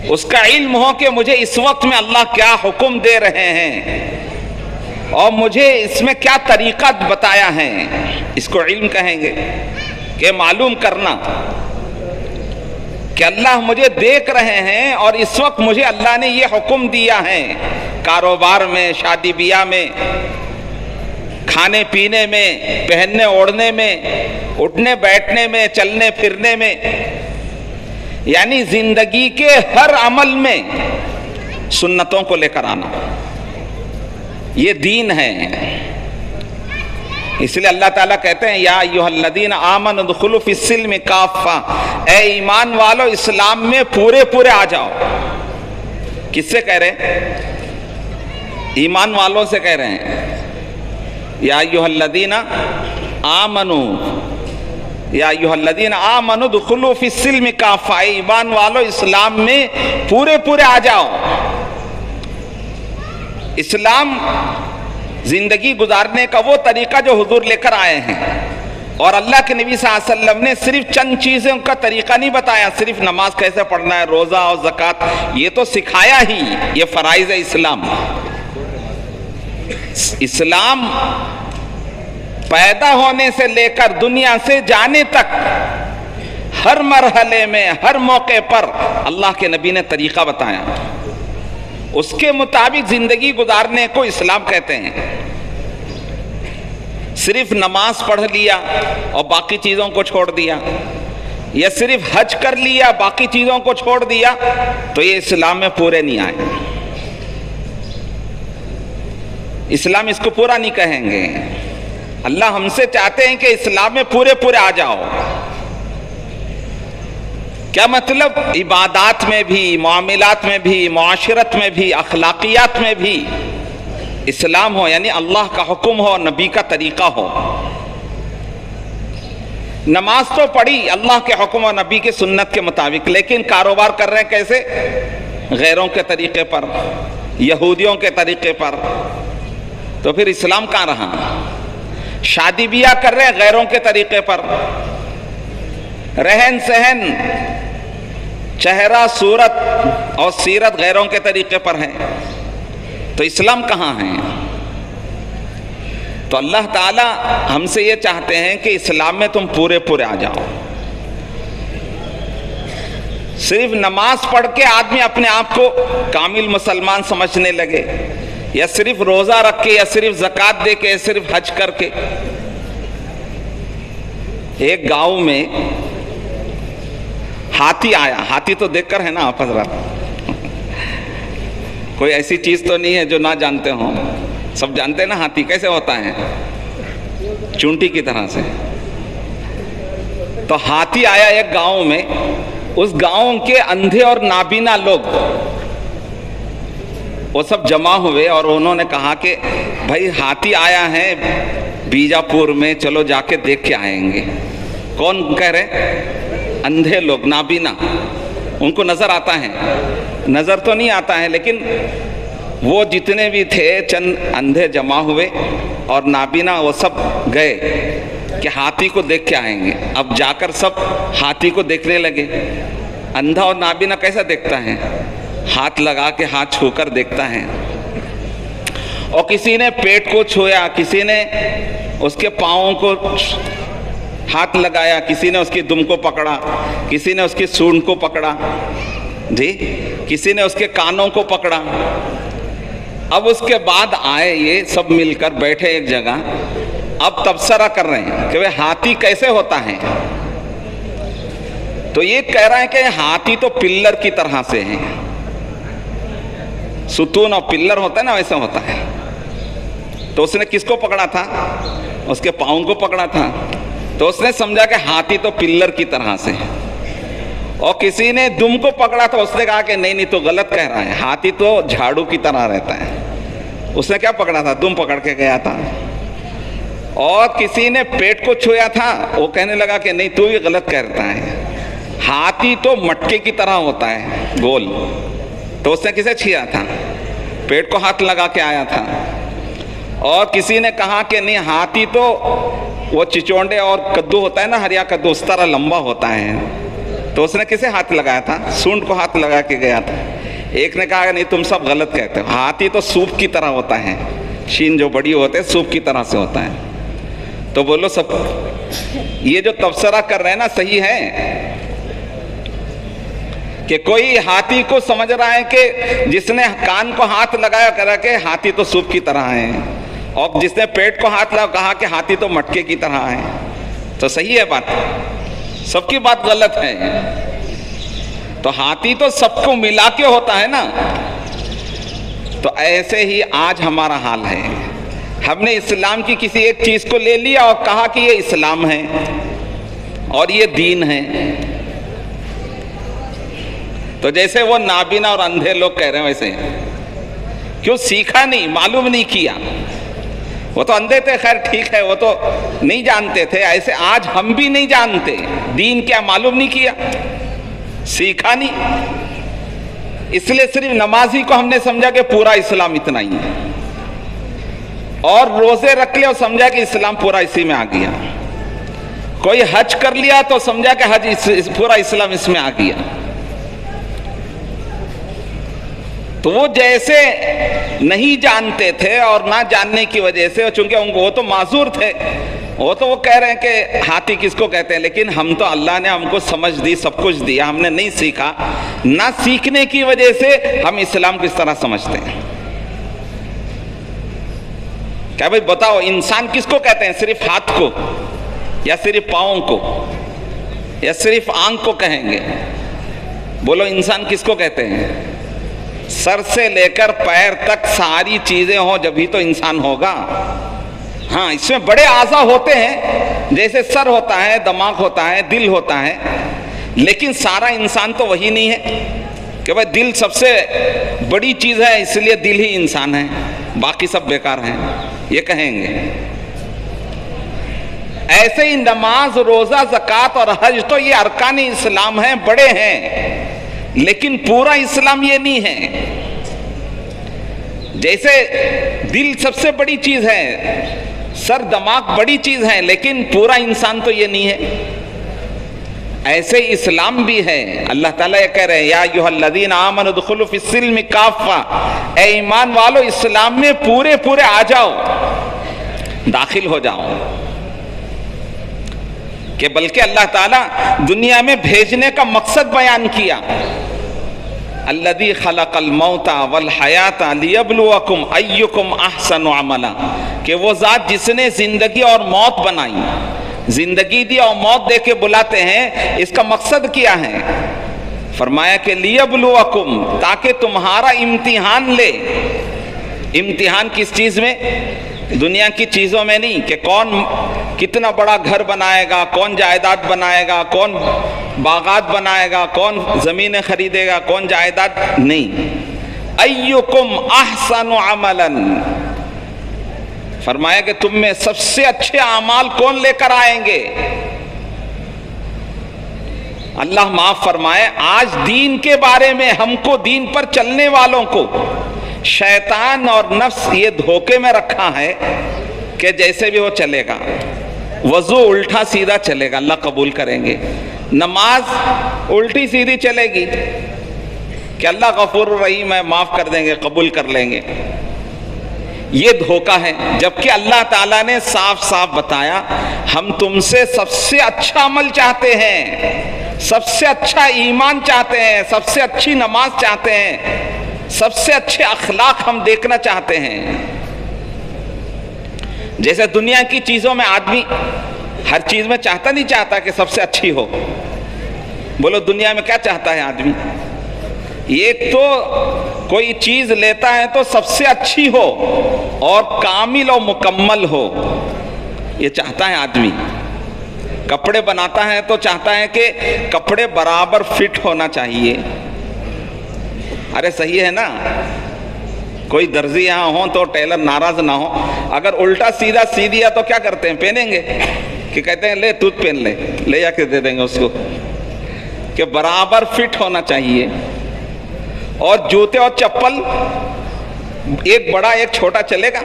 اس کا علم ہو کہ مجھے اس وقت میں اللہ کیا حکم دے رہے ہیں اور مجھے اس میں کیا طریقہ بتایا ہے، اس کو علم کہیں گے، کہ معلوم کرنا کہ اللہ مجھے دیکھ رہے ہیں اور اس وقت مجھے اللہ نے یہ حکم دیا ہے، کاروبار میں، شادی بیاہ میں، کھانے پینے میں، پہننے اوڑھنے میں، اٹھنے بیٹھنے میں، چلنے پھرنے میں، یعنی زندگی کے ہر عمل میں سنتوں کو لے کر آنا، یہ دین ہے۔ اس لیے اللہ تعالیٰ کہتے ہیں یا ایھا الذین آمنوا ادخلوا فی السلم کافہ، اے ایمان والو اسلام میں پورے پورے آ جاؤ۔ کس سے کہہ رہے ہیں؟ ایمان والوں سے کہہ رہے ہیں، یا ایھا الذین آمنوا، یا ایھا الذین آمنوا ادخلوا فی السلم کافہ، اے ایمان والو اسلام میں پورے پورے آ جاؤ۔ اسلام زندگی گزارنے کا وہ طریقہ جو حضور لے کر آئے ہیں، اور اللہ کے نبی صلی اللہ علیہ وسلم نے صرف چند چیزوں کا طریقہ نہیں بتایا، صرف نماز کیسے پڑھنا ہے، روزہ اور زکوٰۃ، یہ تو سکھایا ہی، یہ فرائض اسلام۔ اسلام پیدا ہونے سے لے کر دنیا سے جانے تک ہر مرحلے میں، ہر موقع پر اللہ کے نبی نے طریقہ بتایا، اس کے مطابق زندگی گزارنے کو اسلام کہتے ہیں۔ صرف نماز پڑھ لیا اور باقی چیزوں کو چھوڑ دیا، یا صرف حج کر لیا باقی چیزوں کو چھوڑ دیا، تو یہ اسلام میں پورے نہیں آئے۔ اسلام اس کو پورا نہیں کہیں گے۔ اللہ ہم سے چاہتے ہیں کہ اسلام میں پورے پورے آ جاؤ۔ کیا مطلب؟ عبادات میں بھی، معاملات میں بھی، معاشرت میں بھی، اخلاقیات میں بھی اسلام ہو، یعنی اللہ کا حکم ہو، نبی کا طریقہ ہو۔ نماز تو پڑھی اللہ کے حکم اور نبی کے سنت کے مطابق، لیکن کاروبار کر رہے ہیں کیسے؟ غیروں کے طریقے پر، یہودیوں کے طریقے پر، تو پھر اسلام کہاں رہا؟ شادی بیاہ کر رہے ہیں غیروں کے طریقے پر، رہن سہن، چہرہ، صورت اور سیرت غیروں کے طریقے پر ہے، تو اسلام کہاں ہے؟ تو اللہ تعالی ہم سے یہ چاہتے ہیں کہ اسلام میں تم پورے پورے آ جاؤ۔ صرف نماز پڑھ کے آدمی اپنے آپ کو کامل مسلمان سمجھنے لگے، یا صرف روزہ رکھ کے، یا صرف زکوٰۃ دے کے، یا صرف حج کر کے۔ ایک گاؤں میں ہاتھی آیا، ہاتھی تو دیکھ کر ہے نا آپ حضرات، کوئی ایسی چیز تو نہیں ہے جو نہ جانتے ہوں، سب جانتے ہیں نا ہاتھی کیسے ہوتا ہے، چونٹی کی طرح سے۔ تو ہاتھی آیا ایک گاؤں میں، اس گاؤں کے اندھے اور نابینا لوگ وہ سب جمع ہوئے، اور انہوں نے کہا کہ بھائی ہاتھی آیا ہے بیجاپور میں، چلو جا کے دیکھ کے آئیں گے۔ کون کہہ رہے؟ اندھے لوگ، نابینا۔ ان کو نظر آتا ہے؟ نظر تو نہیں آتا ہے، لیکن وہ جتنے بھی تھے چند اندھے جمع ہوئے اور نابینا، وہ سب گئے کہ ہاتھی کو دیکھ کے آئیں گے۔ اب جا کر سب ہاتھی کو دیکھنے لگے۔ اندھا اور نابینا کیسا دیکھتا ہے؟ ہاتھ لگا کے، ہاتھ چھو کر دیکھتا ہے۔ اور کسی نے پیٹ کو چھویا، کسی نے اس کے پاؤں کو ہاتھ لگایا، کسی نے اس کی دم کو پکڑا، کسی نے اس کی سونڈ کو پکڑا، جی، کسی نے اس کے کانوں کو پکڑا۔ اب اس کے بعد آئے یہ سب مل کر بیٹھے ایک جگہ، اب تبصرہ کر رہے ہیں کہ وہ ہاتھی کیسے ہوتا ہے۔ تو یہ کہہ رہا ہے کہ ہاتھی تو پلر کی طرح سے ہے، ستون اور پلر ہوتا ہے نا، ویسا ہوتا ہے۔ تو اس نے کس کو پکڑا تھا؟ اس کے پاؤں کو پکڑا تھا۔ تو اس نے سمجھا کہ ہاتھی تو پلر کی طرح سے ہے۔ اور کسی نے دم کو پکڑا تھا، اس نے کہا کہ نہیں نہیں، تو غلط کہہ رہا ہے، ہاتھی تو جھاڑو کی طرح رہتا ہے۔ اس نے کیا پکڑا تھا؟ دم پکڑ کے گیا تھا۔ اور کسی نے پیٹ کو چھویا تھا، وہ کہنے لگا کہ نہیں، تو بھی غلط کہتا ہے، ہاتھی تو مٹکے کی طرح ہوتا ہے، گول۔ تو اس نے کسے چھیا تھا؟ پیٹ کو ہاتھ لگا کے آیا تھا۔ اور کسی نے کہا کہ نہیں، ہاتھی تو وہ چچونڈے اور کدو ہوتا ہے نا، ہریا کدو، اس طرح لمبا ہوتا ہے۔ تو اس نے کسے ہاتھ لگایا تھا؟ سونڈ کو ہاتھ لگا کے گیا تھا۔ ایک نے کہا نہیں تم سب غلط کہتے ہو، ہاتھی تو سوپ کی طرح ہوتا ہے، شین جو بڑی ہوتے ہیں سوپ کی طرح سے ہوتا ہے۔ تو بولو سب یہ جو تبصرہ کر رہے ہیں نا صحیح ہے کہ کوئی ہاتھی کو سمجھ رہا ہے کہ جس نے کان کو ہاتھ لگایا کرا کہ ہاتھی تو سوپ کی طرح ہے، اور جس نے پیٹ کو ہاتھ لگا کہا کہ ہاتھی تو مٹکے کی طرح ہے۔ تو صحیح ہے بات، سب کی بات غلط ہے۔ تو ہاتھی تو سب کو ملا کے ہوتا ہے نا۔ تو ایسے ہی آج ہمارا حال ہے، ہم نے اسلام کی کسی ایک چیز کو لے لیا اور کہا کہ یہ اسلام ہے اور یہ دین ہے۔ تو جیسے وہ نابینا اور اندھے لوگ کہہ رہے ہیں ویسے، کیوں سیکھا نہیں، معلوم نہیں کیا؟ وہ تو اندھے تھے، خیر ٹھیک ہے، وہ تو نہیں جانتے تھے، ایسے آج ہم بھی نہیں جانتے دین کیا، معلوم نہیں کیا، سیکھا نہیں، اس لیے صرف نمازی کو ہم نے سمجھا کہ پورا اسلام اتنا ہی ہے، اور روزے رکھ لے اور سمجھا کہ اسلام پورا اسی میں آ گیا، کوئی حج کر لیا تو سمجھا کہ حج پورا اسلام اس میں آ گیا۔ تو وہ جیسے نہیں جانتے تھے اور نہ جاننے کی وجہ سے، چونکہ وہ تو معذور تھے، وہ تو وہ کہہ رہے ہیں کہ ہاتھی کس کو کہتے ہیں، لیکن ہم تو اللہ نے ہم کو سمجھ دی، سب کچھ دیا، ہم نے نہیں سیکھا، نہ سیکھنے کی وجہ سے ہم اسلام کس طرح سمجھتے ہیں۔ کیا بھائی بتاؤ، انسان کس کو کہتے ہیں؟ صرف ہاتھ کو یا صرف پاؤں کو یا صرف آنکھ کو کہیں گے؟ بولو انسان کس کو کہتے ہیں؟ سر سے لے کر پیر تک ساری چیزیں ہوں جبھی تو انسان ہوگا۔ ہاں اس میں بڑے اعضاء ہوتے ہیں، جیسے سر ہوتا ہے، دماغ ہوتا ہے، دل ہوتا ہے، لیکن سارا انسان تو وہی نہیں ہے کہ بھائی دل سب سے بڑی چیز ہے اس لیے دل ہی انسان ہے، باقی سب بیکار ہیں، یہ کہیں گے۔ ایسے ہی نماز، روزہ، زکوٰۃ اور حج تو یہ ارکان اسلام ہیں، بڑے ہیں، لیکن پورا اسلام یہ نہیں ہے۔ جیسے دل سب سے بڑی چیز ہے، سر دماغ بڑی چیز ہے، لیکن پورا انسان تو یہ نہیں ہے، ایسے اسلام بھی ہے۔ اللہ تعالیٰ یہ کہہ رہے ہیں یا ایھا الذین آمنوا ادخلوا فی السلم کافہ، اے ایمان والو اسلام میں پورے پورے آ جاؤ، داخل ہو جاؤ۔ کہ بلکہ اللہ تعالیٰ دنیا میں بھیجنے کا مقصد بیان کیا، الذی خلق الموت والحیات لیبلوکم ایکم احسن عملا، کہ وہ ذات جس نے زندگی اور موت بنائی، زندگی دی اور موت دے کے بلاتے ہیں، اس کا مقصد کیا ہے؟ فرمایا کہ لیبلوکم، تاکہ تمہارا امتحان لے۔ امتحان کس چیز میں؟ دنیا کی چیزوں میں نہیں، کہ کون کتنا بڑا گھر بنائے گا، کون جائیداد بنائے گا، کون باغات بنائے گا، کون زمینیں خریدے گا، کون جائیداد نہیں۔ ایکم احسن عملا، فرمایا کہ تم میں سب سے اچھے اعمال کون لے کر آئیں گے۔ اللہ معاف فرمائے، آج دین کے بارے میں ہم کو، دین پر چلنے والوں کو شیطان اور نفس یہ دھوکے میں رکھا ہے کہ جیسے بھی وہ چلے گا، وضو الٹا سیدھا چلے گا، اللہ قبول کریں گے، نماز الٹی سیدھی چلے گی کہ اللہ غفور الرحیم ہے، معاف کر دیں گے، قبول کر لیں گے، یہ دھوکہ ہے۔ جبکہ اللہ تعالیٰ نے صاف صاف بتایا، ہم تم سے سب سے اچھا عمل چاہتے ہیں، سب سے اچھا ایمان چاہتے ہیں، سب سے اچھی نماز چاہتے ہیں، سب سے اچھے اخلاق ہم دیکھنا چاہتے ہیں۔ جیسے دنیا کی چیزوں میں آدمی ہر چیز میں چاہتا نہیں چاہتا کہ سب سے اچھی ہو۔ بولو دنیا میں کیا چاہتا ہے آدمی؟ ایک تو کوئی چیز لیتا ہے تو سب سے اچھی ہو اور کامل و مکمل ہو، یہ چاہتا ہے آدمی۔ کپڑے بناتا ہے تو چاہتا ہے کہ کپڑے برابر فٹ ہونا چاہیے۔ ارے صحیح ہے نا، کوئی درزی یہاں ہو تو ٹیلر ناراض نہ ہو، اگر الٹا سیدھا سی دیا تو کیا کرتے ہیں؟ پہنیں گے کہ کہتے ہیں لے تو پہن لے، لے جا کے دے دیں گے اس کو، کہ برابر فٹ ہونا چاہیے۔ اور جوتے اور چپل ایک بڑا ایک چھوٹا چلے گا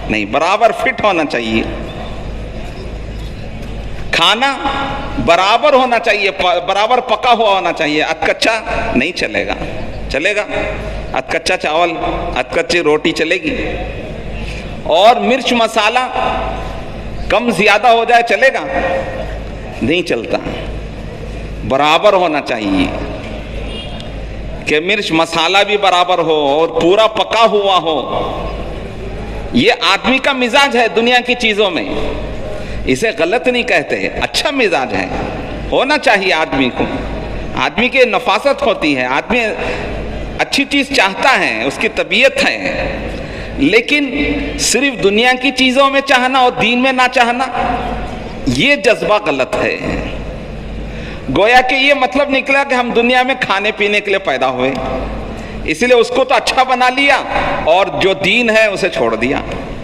نہیں، برابر فٹ ہونا چاہیے۔ کھانا برابر ہونا چاہیے، برابر پکا ہوا ہونا چاہیے، کچا نہیں چلے گا۔ چلے گا کچا چاول، کچی روٹی چلے گی؟ اور مرچ مسالہ کم زیادہ ہو جائے چلے گا؟ نہیں چلتا۔ برابر ہونا چاہیے کہ مرچ مسالہ بھی برابر ہو اور پورا پکا ہوا ہو۔ یہ آدمی کا مزاج ہے دنیا کی چیزوں میں، اسے غلط نہیں کہتے، اچھا مزاج ہے، ہونا چاہیے آدمی کو۔ آدمی کی نفاست ہوتی ہے، آدمی اچھی چیز چاہتا ہے، اس کی طبیعت ہے، لیکن صرف دنیا کی چیزوں میں چاہنا اور دین میں نہ چاہنا، یہ جذبہ غلط ہے۔ گویا کہ یہ مطلب نکلا کہ ہم دنیا میں کھانے پینے کے لیے پیدا ہوئے، اس لیے اس کو تو اچھا بنا لیا اور جو دین ہے اسے چھوڑ دیا۔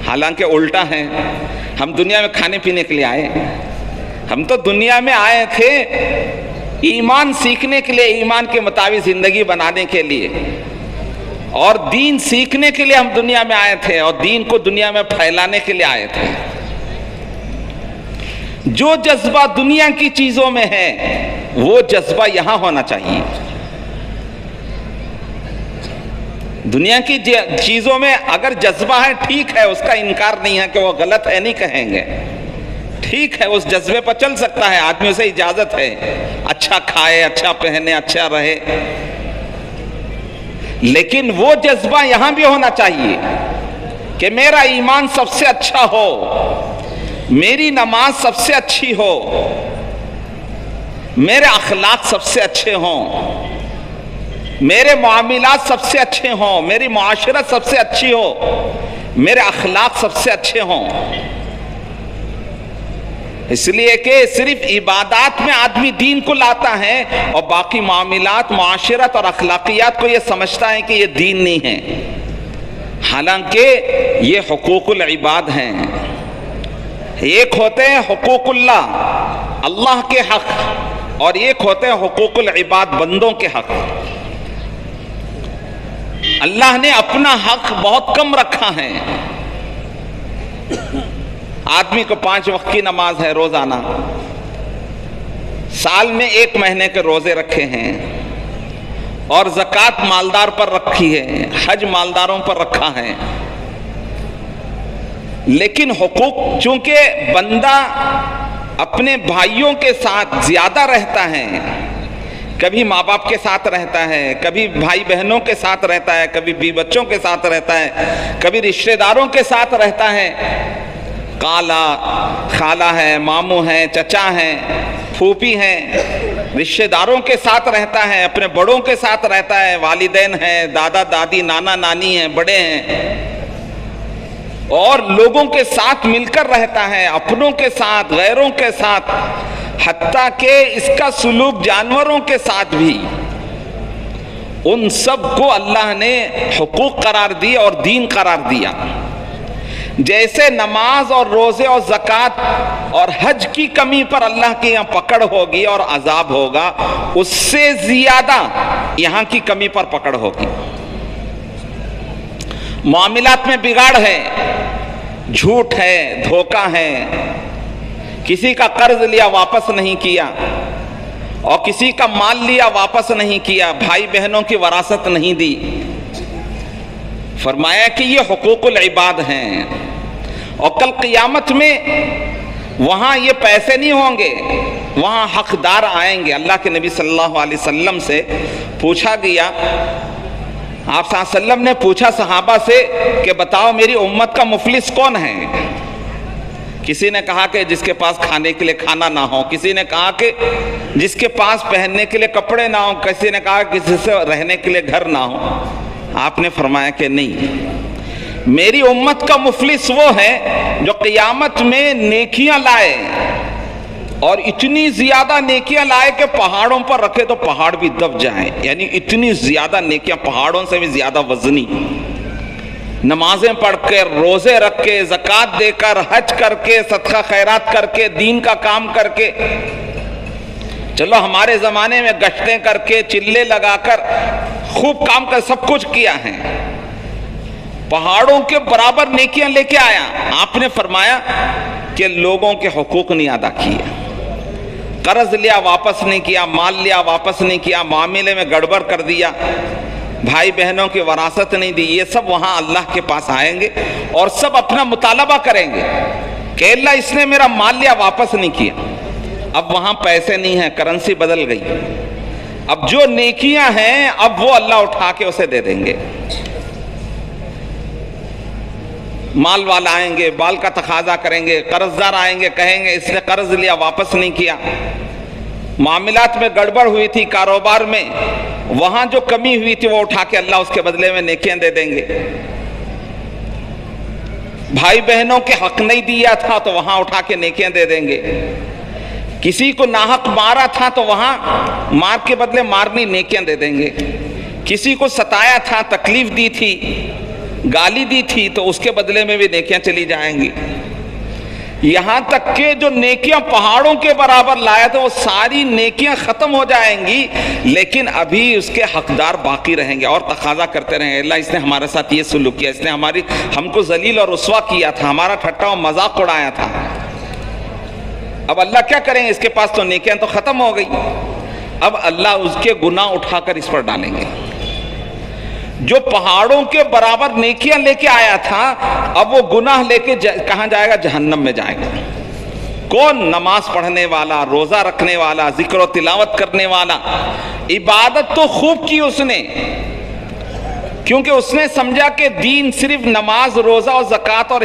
حالانکہ الٹا ہے، ہم دنیا میں کھانے پینے کے لیے آئے، ہم تو دنیا میں آئے تھے ایمان سیکھنے کے لیے، ایمان کے مطابق زندگی بنانے کے لیے، اور دین سیکھنے کے لیے ہم دنیا میں آئے تھے، اور دین کو دنیا میں پھیلانے کے لیے آئے تھے۔ جو جذبہ دنیا کی چیزوں میں ہے وہ جذبہ یہاں ہونا چاہیے۔ دنیا کی چیزوں میں اگر جذبہ ہے ٹھیک ہے، اس کا انکار نہیں ہے کہ وہ غلط ہے، نہیں کہیں گے، ٹھیک ہے، اس جذبے پر چل سکتا ہے آدمی، اسے اجازت ہے، اچھا کھائے، اچھا پہنے، اچھا رہے، لیکن وہ جذبہ یہاں بھی ہونا چاہیے کہ میرا ایمان سب سے اچھا ہو، میری نماز سب سے اچھی ہو، میرے اخلاق سب سے اچھے ہوں، میرے معاملات سب سے اچھے ہوں، میری معاشرت سب سے اچھی ہو، میرے اخلاق سب سے اچھے ہوں۔ اس لیے کہ صرف عبادات میں آدمی دین کو لاتا ہے اور باقی معاملات، معاشرت اور اخلاقیات کو یہ سمجھتا ہے کہ یہ دین نہیں ہے، حالانکہ یہ حقوق العباد ہیں۔ ایک ہوتے ہیں حقوق اللہ، اللہ کے حق، اور ایک ہوتے ہیں حقوق العباد، بندوں کے حق۔ اللہ نے اپنا حق بہت کم رکھا ہے۔ آدمی کو 5 وقت کی نماز ہے روزانہ، سال میں 1 مہینے کے روزے رکھے ہیں، اور زکوٰۃ مالدار پر رکھی ہے، حج مالداروں پر رکھا ہے۔ لیکن حقوق، چونکہ بندہ اپنے بھائیوں کے ساتھ زیادہ رہتا ہے، کبھی ماں باپ کے ساتھ رہتا ہے، کبھی بھائی بہنوں کے ساتھ رہتا ہے، کبھی بیوی بچوں کے ساتھ رہتا ہے، کبھی رشتہ داروں کے ساتھ رہتا ہے، خالہ ہے، ماموں ہیں، چچا ہیں، پھوپھی ہیں، رشتہ داروں کے ساتھ رہتا ہے، اپنے بڑوں کے ساتھ رہتا ہے، والدین ہیں، دادا دادی، نانا نانی ہیں، بڑے ہیں، اور لوگوں کے ساتھ مل کر رہتا ہے، اپنوں کے ساتھ، غیروں کے ساتھ، حتیٰ کہ اس کا سلوک جانوروں کے ساتھ بھی۔ ان سب کو اللہ نے حقوق قرار دیا اور دین قرار دیا۔ جیسے نماز اور روزے اور زکوٰۃ اور حج کی کمی پر اللہ کے یہاں پکڑ ہوگی اور عذاب ہوگا، اس سے زیادہ یہاں کی کمی پر پکڑ ہوگی۔ معاملات میں بگاڑ ہے، جھوٹ ہے، دھوکہ ہے، کسی کا قرض لیا واپس نہیں کیا، اور کسی کا مال لیا واپس نہیں کیا، بھائی بہنوں کی وراثت نہیں دی۔ فرمایا کہ یہ حقوق العباد ہیں، اور کل قیامت میں وہاں یہ پیسے نہیں ہوں گے، وہاں حقدار آئیں گے۔ اللہ کے نبی صلی اللہ علیہ وسلم سے پوچھا گیا، آپ صلی اللہ علیہ وسلم نے پوچھا صحابہ سے کہ بتاؤ میری امت کا مفلس کون ہے؟ کسی نے کہا کہ جس کے پاس کھانے کے لیے کھانا نہ ہو، کسی نے کہا کہ جس کے پاس پہننے کے لیے کپڑے نہ ہو، کسی نے کہا کسی سے رہنے کے لیے گھر نہ ہو۔ آپ نے فرمایا کہ نہیں، میری امت کا مفلس وہ ہے جو قیامت میں نیکیاں لائے، اور اتنی زیادہ نیکیاں لائے کہ پہاڑوں پر رکھے تو پہاڑ بھی دب جائیں، یعنی اتنی زیادہ نیکیاں، پہاڑوں سے بھی زیادہ وزنی، نمازیں پڑھ کے، روزے رکھ کے، زکوٰۃ دے کر، حج کر کے، صدقہ خیرات کر کے، دین کا کام کر کے، چلو ہمارے زمانے میں گشتیں کر کے، چلے لگا کر، خوب کام کر، سب کچھ کیا ہے، پہاڑوں کے برابر نیکیاں لے کے آیا۔ آپ نے فرمایا کہ لوگوں کے حقوق نہیں ادا کیے۔ قرض لیا واپس نہیں کیا، مال لیا واپس نہیں کیا، معاملے میں گڑبڑ کر دیا، بھائی بہنوں کی وراثت نہیں دی، یہ سب وہاں اللہ کے پاس آئیں گے اور سب اپنا مطالبہ کریں گے کہ اللہ اس نے میرا مال لیا واپس نہیں کیا۔ اب وہاں پیسے نہیں ہیں، کرنسی بدل گئی، اب جو نیکیاں ہیں اب وہ اللہ اٹھا کے اسے دے دیں گے۔ مال والا آئیں گے، مال کا تقاضا کریں گے، قرض دار آئیں گے، کہیں گے اس نے قرض لیا واپس نہیں کیا، معاملات میں گڑبڑ ہوئی تھی کاروبار میں، وہاں جو کمی ہوئی تھی وہ اٹھا کے اللہ اس کے بدلے میں نیکیاں دے دیں گے۔ بھائی بہنوں کے حق نہیں دیا تھا تو وہاں اٹھا کے نیکیاں دے دیں گے۔ کسی کو ناحق مارا تھا تو وہاں مار کے بدلے مارنی نیکیاں دے دیں گے۔ کسی کو ستایا تھا، تکلیف دی تھی، گالی دی تھی تو اس کے بدلے میں بھی نیکیاں چلی جائیں گی۔ یہاں تک کہ جو نیکیاں پہاڑوں کے برابر لایا تھا وہ ساری نیکیاں ختم ہو جائیں گی، لیکن ابھی اس کے حقدار باقی رہیں گے اور تقاضا کرتے رہیں گے، اللہ اس نے ہمارے ساتھ یہ سلوک کیا، اس نے ہم کو ذلیل اور رسوا کیا تھا، ہمارا ٹھٹا و مذاق اڑایا تھا۔ اب اللہ کیا کریں گے، اس کے پاس تو نیکیاں تو ختم ہو گئی، اب اللہ اس کے گناہ اٹھا کر اس پر ڈالیں گے۔ جو پہاڑوں کے برابر نیکیاں لے کے آیا تھا اب وہ گناہ لے کے کہاں جائے گا، جہنم میں جائے گا۔ کون؟ نماز پڑھنے والا، روزہ رکھنے والا، ذکر و تلاوت کرنے والا، عبادت تو خوب کی اس نے، کیونکہ اس نے سمجھا کہ دین صرف نماز، روزہ اور زکوٰۃ اور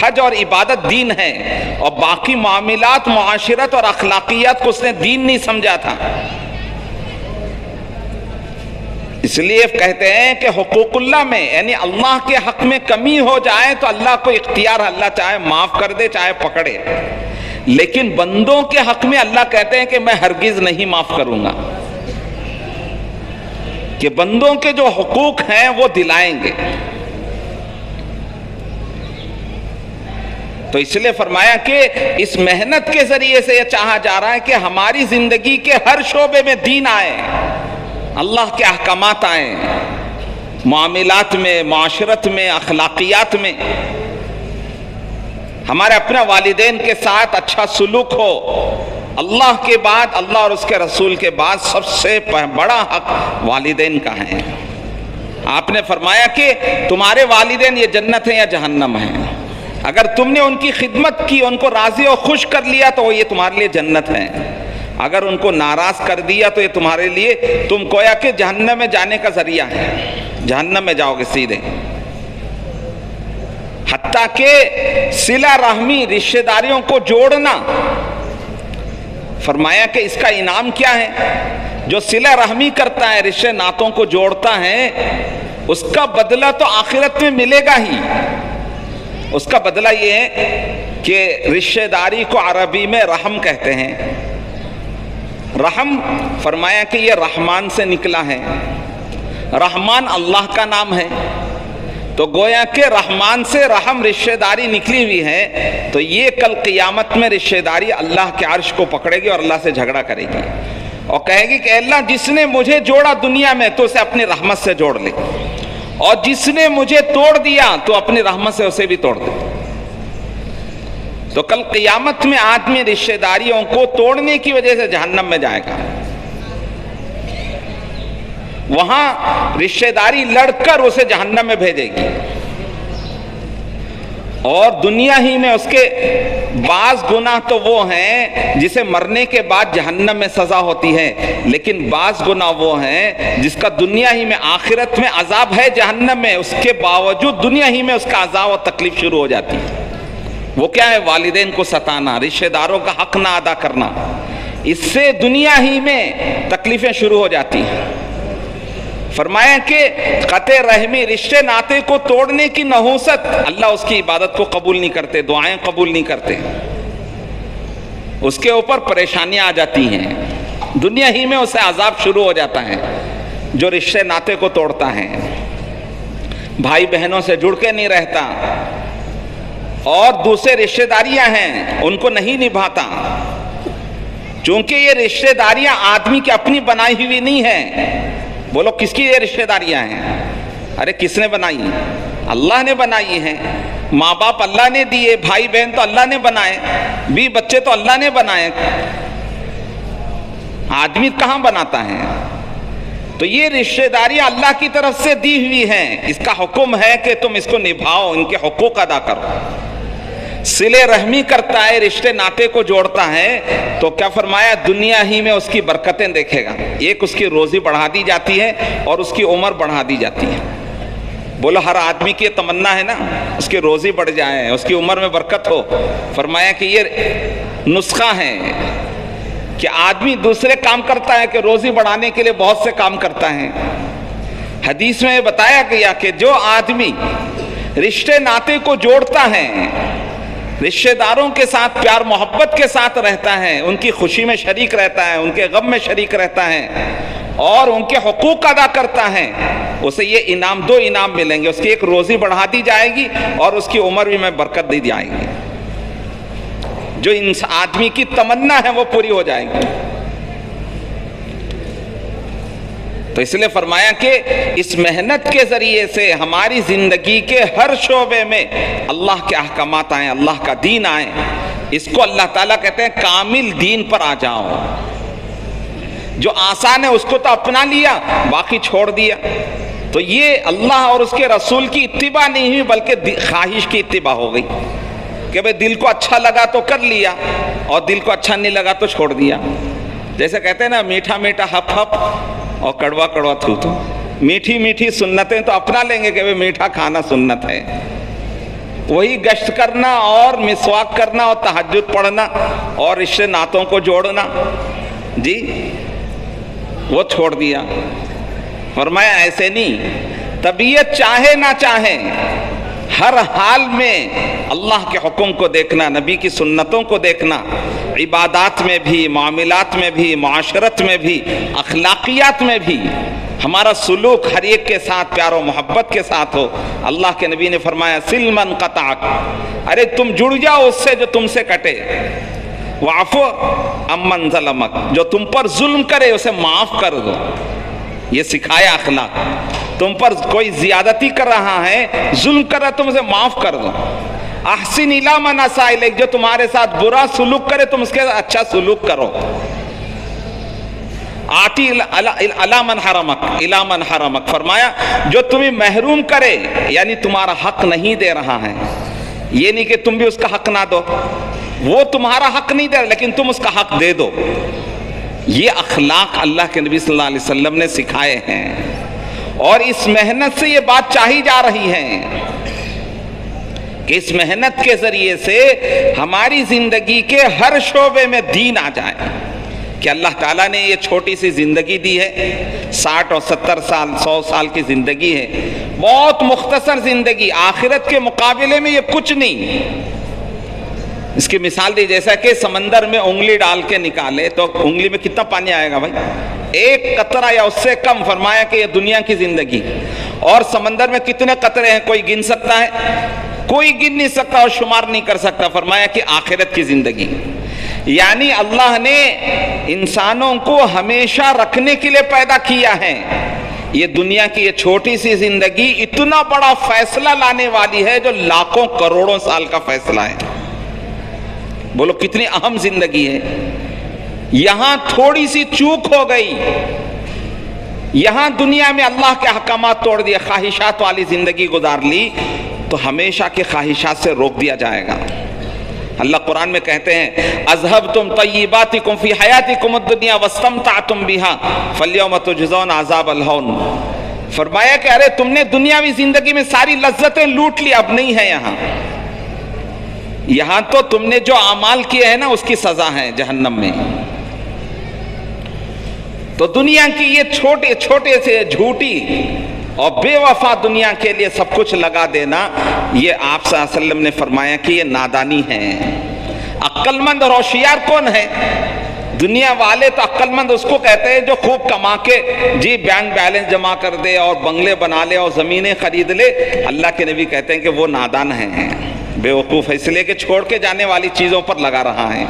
حج اور عبادت دین ہے، اور باقی معاملات، معاشرت اور اخلاقیات کو اس نے دین نہیں سمجھا تھا۔ اس لیے کہتے ہیں کہ حقوق اللہ میں یعنی اللہ کے حق میں کمی ہو جائے تو اللہ کو اختیار، اللہ چاہے معاف کر دے چاہے پکڑے، لیکن بندوں کے حق میں اللہ کہتے ہیں کہ میں ہرگز نہیں معاف کروں گا، کہ بندوں کے جو حقوق ہیں وہ دلائیں گے۔ تو اس لیے فرمایا کہ اس محنت کے ذریعے سے یہ چاہا جا رہا ہے کہ ہماری زندگی کے ہر شعبے میں دین آئے، اللہ کے احکامات آئیں، معاملات میں، معاشرت میں، اخلاقیات میں، ہمارے اپنے والدین کے ساتھ اچھا سلوک ہو۔ اللہ کے بعد، اللہ اور اس کے رسول کے بعد سب سے بڑا حق والدین کا ہے۔ آپ نے فرمایا کہ تمہارے والدین یہ جنت ہیں یا جہنم ہیں، اگر تم نے ان کی خدمت کی، ان کو راضی اور خوش کر لیا تو یہ تمہارے لیے جنت ہے، اگر ان کو ناراض کر دیا تو یہ تمہارے لیے، تم گویا کہ جہنم میں جانے کا ذریعہ ہے، جہنم میں جاؤ گے سیدھے۔ حتیٰ کہ صلہ رحمی، رشتہ داریوں کو جوڑنا، فرمایا کہ اس کا انعام کیا ہے؟ جو صلہ رحمی کرتا ہے، رشتہ ناتوں کو جوڑتا ہے، اس کا بدلہ تو آخرت میں ملے گا ہی۔ اس کا بدلہ یہ ہے کہ رشتہ داری کو عربی میں رحم کہتے ہیں۔ رحم فرمایا کہ یہ رحمان سے نکلا ہے، رحمان اللہ کا نام ہے، تو گویا کہ رحمان سے رحم رشتہ داری نکلی ہوئی ہے، تو یہ کل قیامت میں رشتہ داری اللہ کے عرش کو پکڑے گی اور اللہ سے جھگڑا کرے گی اور کہے گی کہ اللہ جس نے مجھے جوڑا دنیا میں تو اسے اپنی رحمت سے جوڑ لے، اور جس نے مجھے توڑ دیا تو اپنی رحمت سے اسے بھی توڑ دے۔ تو کل قیامت میں آدمی رشتہ داریوں کو توڑنے کی وجہ سے جہنم میں جائے گا، وہاں رشتہ داری لڑ کر اسے جہنم میں بھیجے گی، اور دنیا ہی میں اس کے بعض گناہ تو وہ ہیں جسے مرنے کے بعد جہنم میں سزا ہوتی ہے، لیکن بعض گناہ وہ ہیں جس کا دنیا ہی میں، آخرت میں عذاب ہے جہنم میں، اس کے باوجود دنیا ہی میں اس کا عذاب اور تکلیف شروع ہو جاتی ہے۔ وہ کیا ہے؟ والدین کو ستانا، رشتہ داروں کا حق نہ ادا کرنا، اس سے دنیا ہی میں تکلیفیں شروع ہو جاتی ہیں۔ فرمایا کہ قطع رحمی، رشتے ناطے کو توڑنے کی نحوست، اللہ اس کی عبادت کو قبول نہیں کرتے، دعائیں قبول نہیں کرتے، اس کے اوپر پریشانیاں آ جاتی ہیں، دنیا ہی میں اسے عذاب شروع ہو جاتا ہے۔ جو رشتے ناطے کو توڑتا ہے، بھائی بہنوں سے جڑ کے نہیں رہتا، اور دوسرے رشتہ داریاں ہیں ان کو نہیں نبھاتا، چونکہ یہ رشتہ داریاں آدمی کی اپنی بنائی ہوئی نہیں ہیں۔ بولو کس کی یہ رشتہ داریاں ہیں؟ ارے کس نے بنائی؟ اللہ نے بنائی ہیں۔ ماں باپ اللہ نے دیے، بھائی بہن تو اللہ نے بنائے، بیوی بچے تو اللہ نے بنائے، آدمی کہاں بناتا ہے؟ تو یہ رشتہ داریاں اللہ کی طرف سے دی ہوئی ہیں، اس کا حکم ہے کہ تم اس کو نبھاؤ، ان کے حقوق ادا کرو۔ صلہ رحمی کرتا ہے، رشتے ناطے کو جوڑتا ہے، تو کیا فرمایا؟ دنیا ہی میں اس کی برکتیں دیکھے گا۔ ایک اس کی روزی بڑھا دی جاتی ہے اور اس کی عمر بڑھا دی جاتی ہے۔ بولو ہر آدمی کی یہ تمنا ہے نا، اس کی روزی بڑھ جائے، اس کی عمر میں برکت ہو۔ فرمایا کہ یہ نسخہ ہے کہ آدمی دوسرے کام کرتا ہے کہ روزی بڑھانے کے لیے بہت سے کام کرتا ہے۔ حدیث میں بتایا گیا کہ جو آدمی رشتے ناطے کو جوڑتا ہے، رشتہ داروں کے ساتھ پیار محبت کے ساتھ رہتا ہے، ان کی خوشی میں شریک رہتا ہے، ان کے غم میں شریک رہتا ہے اور ان کے حقوق ادا کرتا ہے، اسے یہ انعام، دو انعام ملیں گے۔ اس کی ایک روزی بڑھا دی جائے گی اور اس کی عمر بھی میں برکت دی جائے گی۔ جو اس آدمی کی تمنا ہے وہ پوری ہو جائے گی۔ تو اس لیے فرمایا کہ اس محنت کے ذریعے سے ہماری زندگی کے ہر شعبے میں اللہ کے احکامات آئیں، اللہ کا دین آئے۔ اس کو اللہ تعالیٰ کہتے ہیں کامل دین پر آ جاؤ۔ جو آسان ہے اس کو تو اپنا لیا، باقی چھوڑ دیا۔ تو یہ اللہ اور اس کے رسول کی اتباع نہیں ہوئی بلکہ خواہش کی اتباع ہو گئی کہ بھئی دل کو اچھا لگا تو کر لیا اور دل کو اچھا نہیں لگا تو چھوڑ دیا۔ جیسے کہتے ہیں نا، میٹھا میٹھا ہپ ہپ اور کڑوا کڑوا تھو تھو۔ میٹھی میٹھی سنتیں تو اپنا لیں گے کہ بھئی میٹھا کھانا سنت ہے، وہی گشت کرنا اور مسواک کرنا اور تہجد پڑھنا اور رشتے ناتوں کو جوڑنا، جی وہ چھوڑ دیا۔ فرمایا ایسے نہیں، طبیعت چاہے نہ چاہے ہر حال میں اللہ کے حکم کو دیکھنا، نبی کی سنتوں کو دیکھنا، عبادات میں بھی، معاملات میں بھی، معاشرت میں بھی، اخلاقیات میں بھی ہمارا سلوک ہر ایک کے ساتھ پیار و محبت کے ساتھ ہو۔ اللہ کے نبی نے فرمایا سل من قطعک، ارے تم جڑ جاؤ اس سے جو تم سے کٹے، وعفو عمن ظلمک، جو تم پر ظلم کرے اسے معاف کر دو۔ یہ سکھایا اخلاق۔ تم پر کوئی زیادتی کر رہا ہے، ظلم کر رہا، تم اسے معاف کر دو۔ احسن الی من اساء الیک، جو تمہارے ساتھ برا سلوک کرے تم اس کے ساتھ اچھا سلوک کرو۔ آتی الی من حرمک، الی من حرمک، فرمایا جو تمہیں محروم کرے یعنی تمہارا حق نہیں دے رہا ہے، یہ نہیں کہ تم بھی اس کا حق نہ دو، وہ تمہارا حق نہیں دے رہا لیکن تم اس کا حق دے دو۔ یہ اخلاق اللہ کے نبی صلی اللہ علیہ وسلم نے سکھائے ہیں، اور اس محنت سے یہ بات چاہی جا رہی ہے کہ اس محنت کے ذریعے سے ہماری زندگی کے ہر شعبے میں دین آ جائے۔ کہ اللہ تعالیٰ نے یہ چھوٹی سی زندگی دی ہے، 60 اور 70 سال 100 سال کی زندگی ہے، بہت مختصر زندگی، آخرت کے مقابلے میں یہ کچھ نہیں۔ اس کی مثال دی، جیسا کہ سمندر میں انگلی ڈال کے نکالے تو انگلی میں کتنا پانی آئے گا بھائی؟ ایک قطرہ یا اس سے کم۔ فرمایا کہ یہ دنیا کی زندگی، اور سمندر میں کتنے قطرے ہیں کوئی گن سکتا ہے؟ کوئی گن نہیں سکتا اور شمار نہیں کر سکتا۔ فرمایا کہ آخرت کی زندگی، یعنی اللہ نے انسانوں کو ہمیشہ رکھنے کے لیے پیدا کیا ہے۔ یہ دنیا کی یہ چھوٹی سی زندگی اتنا بڑا فیصلہ لانے والی ہے جو لاکھوں کروڑوں سال کا فیصلہ ہے۔ بولو کتنی اہم زندگی ہے۔ یہاں تھوڑی سی چوک ہو گئی، یہاں دنیا میں اللہ کے احکامات توڑ دیے، خواہشات والی زندگی گزار لی تو ہمیشہ کے خواہشات سے روک دیا جائے گا۔ اللہ قرآن میں کہتے ہیں اذهبتم طیباتکم فی حیاتکم الدنیا واستمتعتم بها فالیوم تجزون عذاب الہون۔ فرمایا کہ ارے تم نے دنیاوی زندگی میں ساری لذتیں لوٹ لی، اب نہیں ہے یہاں۔ یہاں تو تم نے جو اعمال کیے ہیں نا اس کی سزا ہے جہنم میں۔ تو دنیا کی یہ چھوٹے چھوٹے سے جھوٹی اور بے وفا دنیا کے لیے سب کچھ لگا دینا، یہ آپ صلی اللہ علیہ وسلم نے فرمایا کہ یہ نادانی ہے۔ عقل مند اور ہوشیار کون ہے؟ دنیا والے تو عقل مند اس کو کہتے ہیں جو خوب کما کے جی بینک بیلنس جمع کر دے اور بنگلے بنا لے اور زمینیں خرید لے۔ اللہ کے نبی کہتے ہیں کہ وہ نادان ہیں، بے وقوف ہے، اس لیے کہ چھوڑ کے جانے والی چیزوں پر لگا رہا ہے۔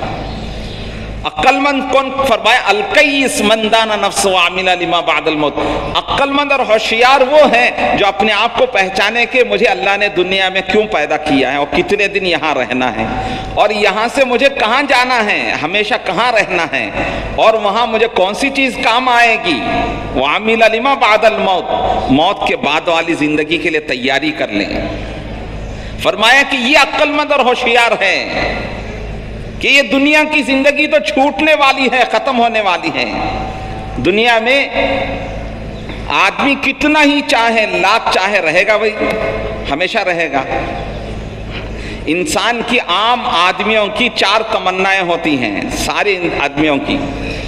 عقل مند کون؟ فرمایا الکیس من دانا نفس وعمل لما بعد الموت. عقل مند اور ہوشیار وہ ہیں جو اپنے آپ کو پہچانے کہ مجھے اللہ نے دنیا میں کیوں پیدا کیا ہے اور کتنے دن یہاں رہنا ہے اور یہاں سے مجھے کہاں جانا ہے، ہمیشہ کہاں رہنا ہے اور وہاں مجھے کون سی چیز کام آئے گی. وعمل لما بعد الموت، موت کے بعد والی زندگی کے لیے تیاری کر لیں. فرمایا کہ یہ عقل مند اور ہوشیار ہے کہ یہ دنیا کی زندگی تو چھوٹنے والی ہے، ختم ہونے والی ہے. دنیا میں آدمی کتنا ہی چاہے، لاکھ چاہے، رہے گا بھائی، ہمیشہ رہے گا. انسان کی، عام آدمیوں کی 4 تمنائیں ہوتی ہیں، سارے آدمیوں کی،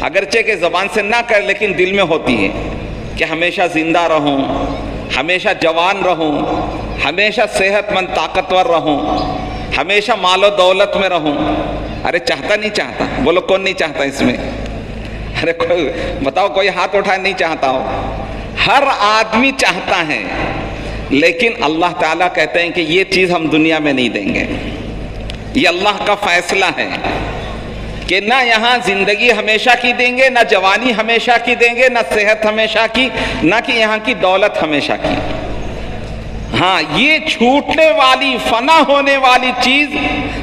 اگرچہ کہ زبان سے نہ کر لیکن دل میں ہوتی ہے کہ ہمیشہ زندہ رہوں، ہمیشہ جوان رہوں، ہمیشہ صحت مند طاقتور رہوں، ہمیشہ مال و دولت میں رہوں. ارے چاہتا نہیں چاہتا؟ بولو کون نہیں چاہتا اس میں؟ ارے کوئی بتاؤ، کوئی ہاتھ اٹھائے نہیں چاہتا ہو؟ ہر آدمی چاہتا ہے، لیکن اللہ تعالیٰ کہتے ہیں کہ یہ چیز ہم دنیا میں نہیں دیں گے. یہ اللہ کا فیصلہ ہے کہ نہ یہاں زندگی ہمیشہ کی دیں گے، نہ جوانی ہمیشہ کی دیں گے، نہ صحت ہمیشہ کی، نہ کہ یہاں کی دولت ہمیشہ کی. ہاں، یہ چھوٹنے والی، فنا ہونے والی چیز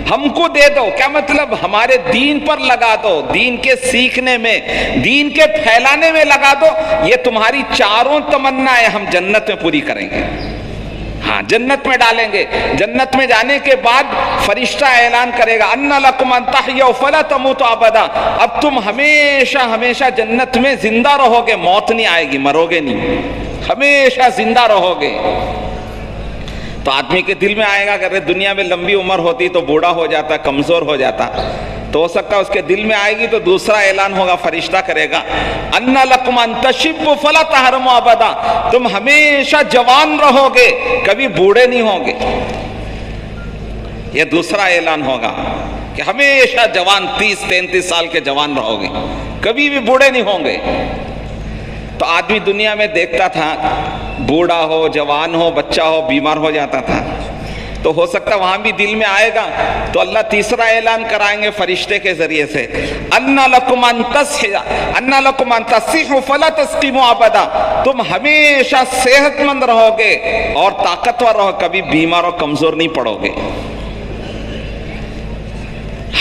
ہم کو دے دو. کیا مطلب؟ ہمارے دین پر لگا دو، دین کے سیکھنے میں، دین کے پھیلانے میں لگا دو. یہ تمہاری 4 تمنائیں ہم جنت میں پوری کریں گے. ہاں، جنت میں ڈالیں گے. جنت میں جانے کے بعد فرشتہ اعلان کرے گا ان لکم ان تحیوا فلا تموتوا ابدا. اب تم ہمیشہ ہمیشہ جنت میں زندہ رہو گے، موت نہیں آئے گی، مرو گے نہیں، ہمیشہ زندہ رہو گے. تو آدمی کے دل میں آئے گا کہ اگر دنیا میں لمبی عمر ہوتی تو بوڑھا ہو جاتا، کمزور ہو جاتا. تو ہو سکتا ہے اس کے دل میں آئے گی تو دوسرا اعلان ہوگا، فرشتہ کرے گا ان لکم ان تشبوا فلا تحرموا ابدا. تم ہمیشہ جوان رہو گے، کبھی بوڑھے نہیں ہوں گے. یہ دوسرا اعلان ہوگا کہ ہمیشہ جوان، 30-33 سال کے جوان رہو گے، کبھی بھی بوڑھے نہیں ہوں گے. تو آدمی دنیا میں دیکھتا تھا، بوڑھا ہو، جوان ہو، بچہ ہو، بیمار ہو جاتا تھا. تو ہو سکتا وہاں بھی دل میں آئے گا تو اللہ تیسرا اعلان کرائیں گے فرشتے کے ذریعے سے ان لکم ان تصحوا فلا تسقموا ابدا. تم ہمیشہ صحت مند رہو گے اور طاقتور رہو، کبھی بیمار اور کمزور نہیں پڑو گے.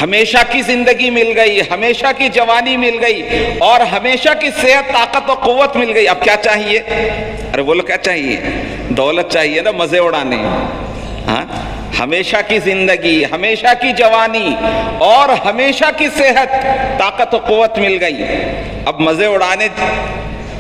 ہمیشہ کی زندگی مل گئی، ہمیشہ کی جوانی مل گئی اور ہمیشہ کی صحت، طاقت و قوت مل گئی. اب کیا چاہیے؟ ارے بولو کیا چاہیے؟ دولت چاہیے نا، مزے اڑانے. ہاں، ہمیشہ کی زندگی، ہمیشہ کی جوانی اور ہمیشہ کی صحت، طاقت و قوت مل گئی. اب مزے اڑانے،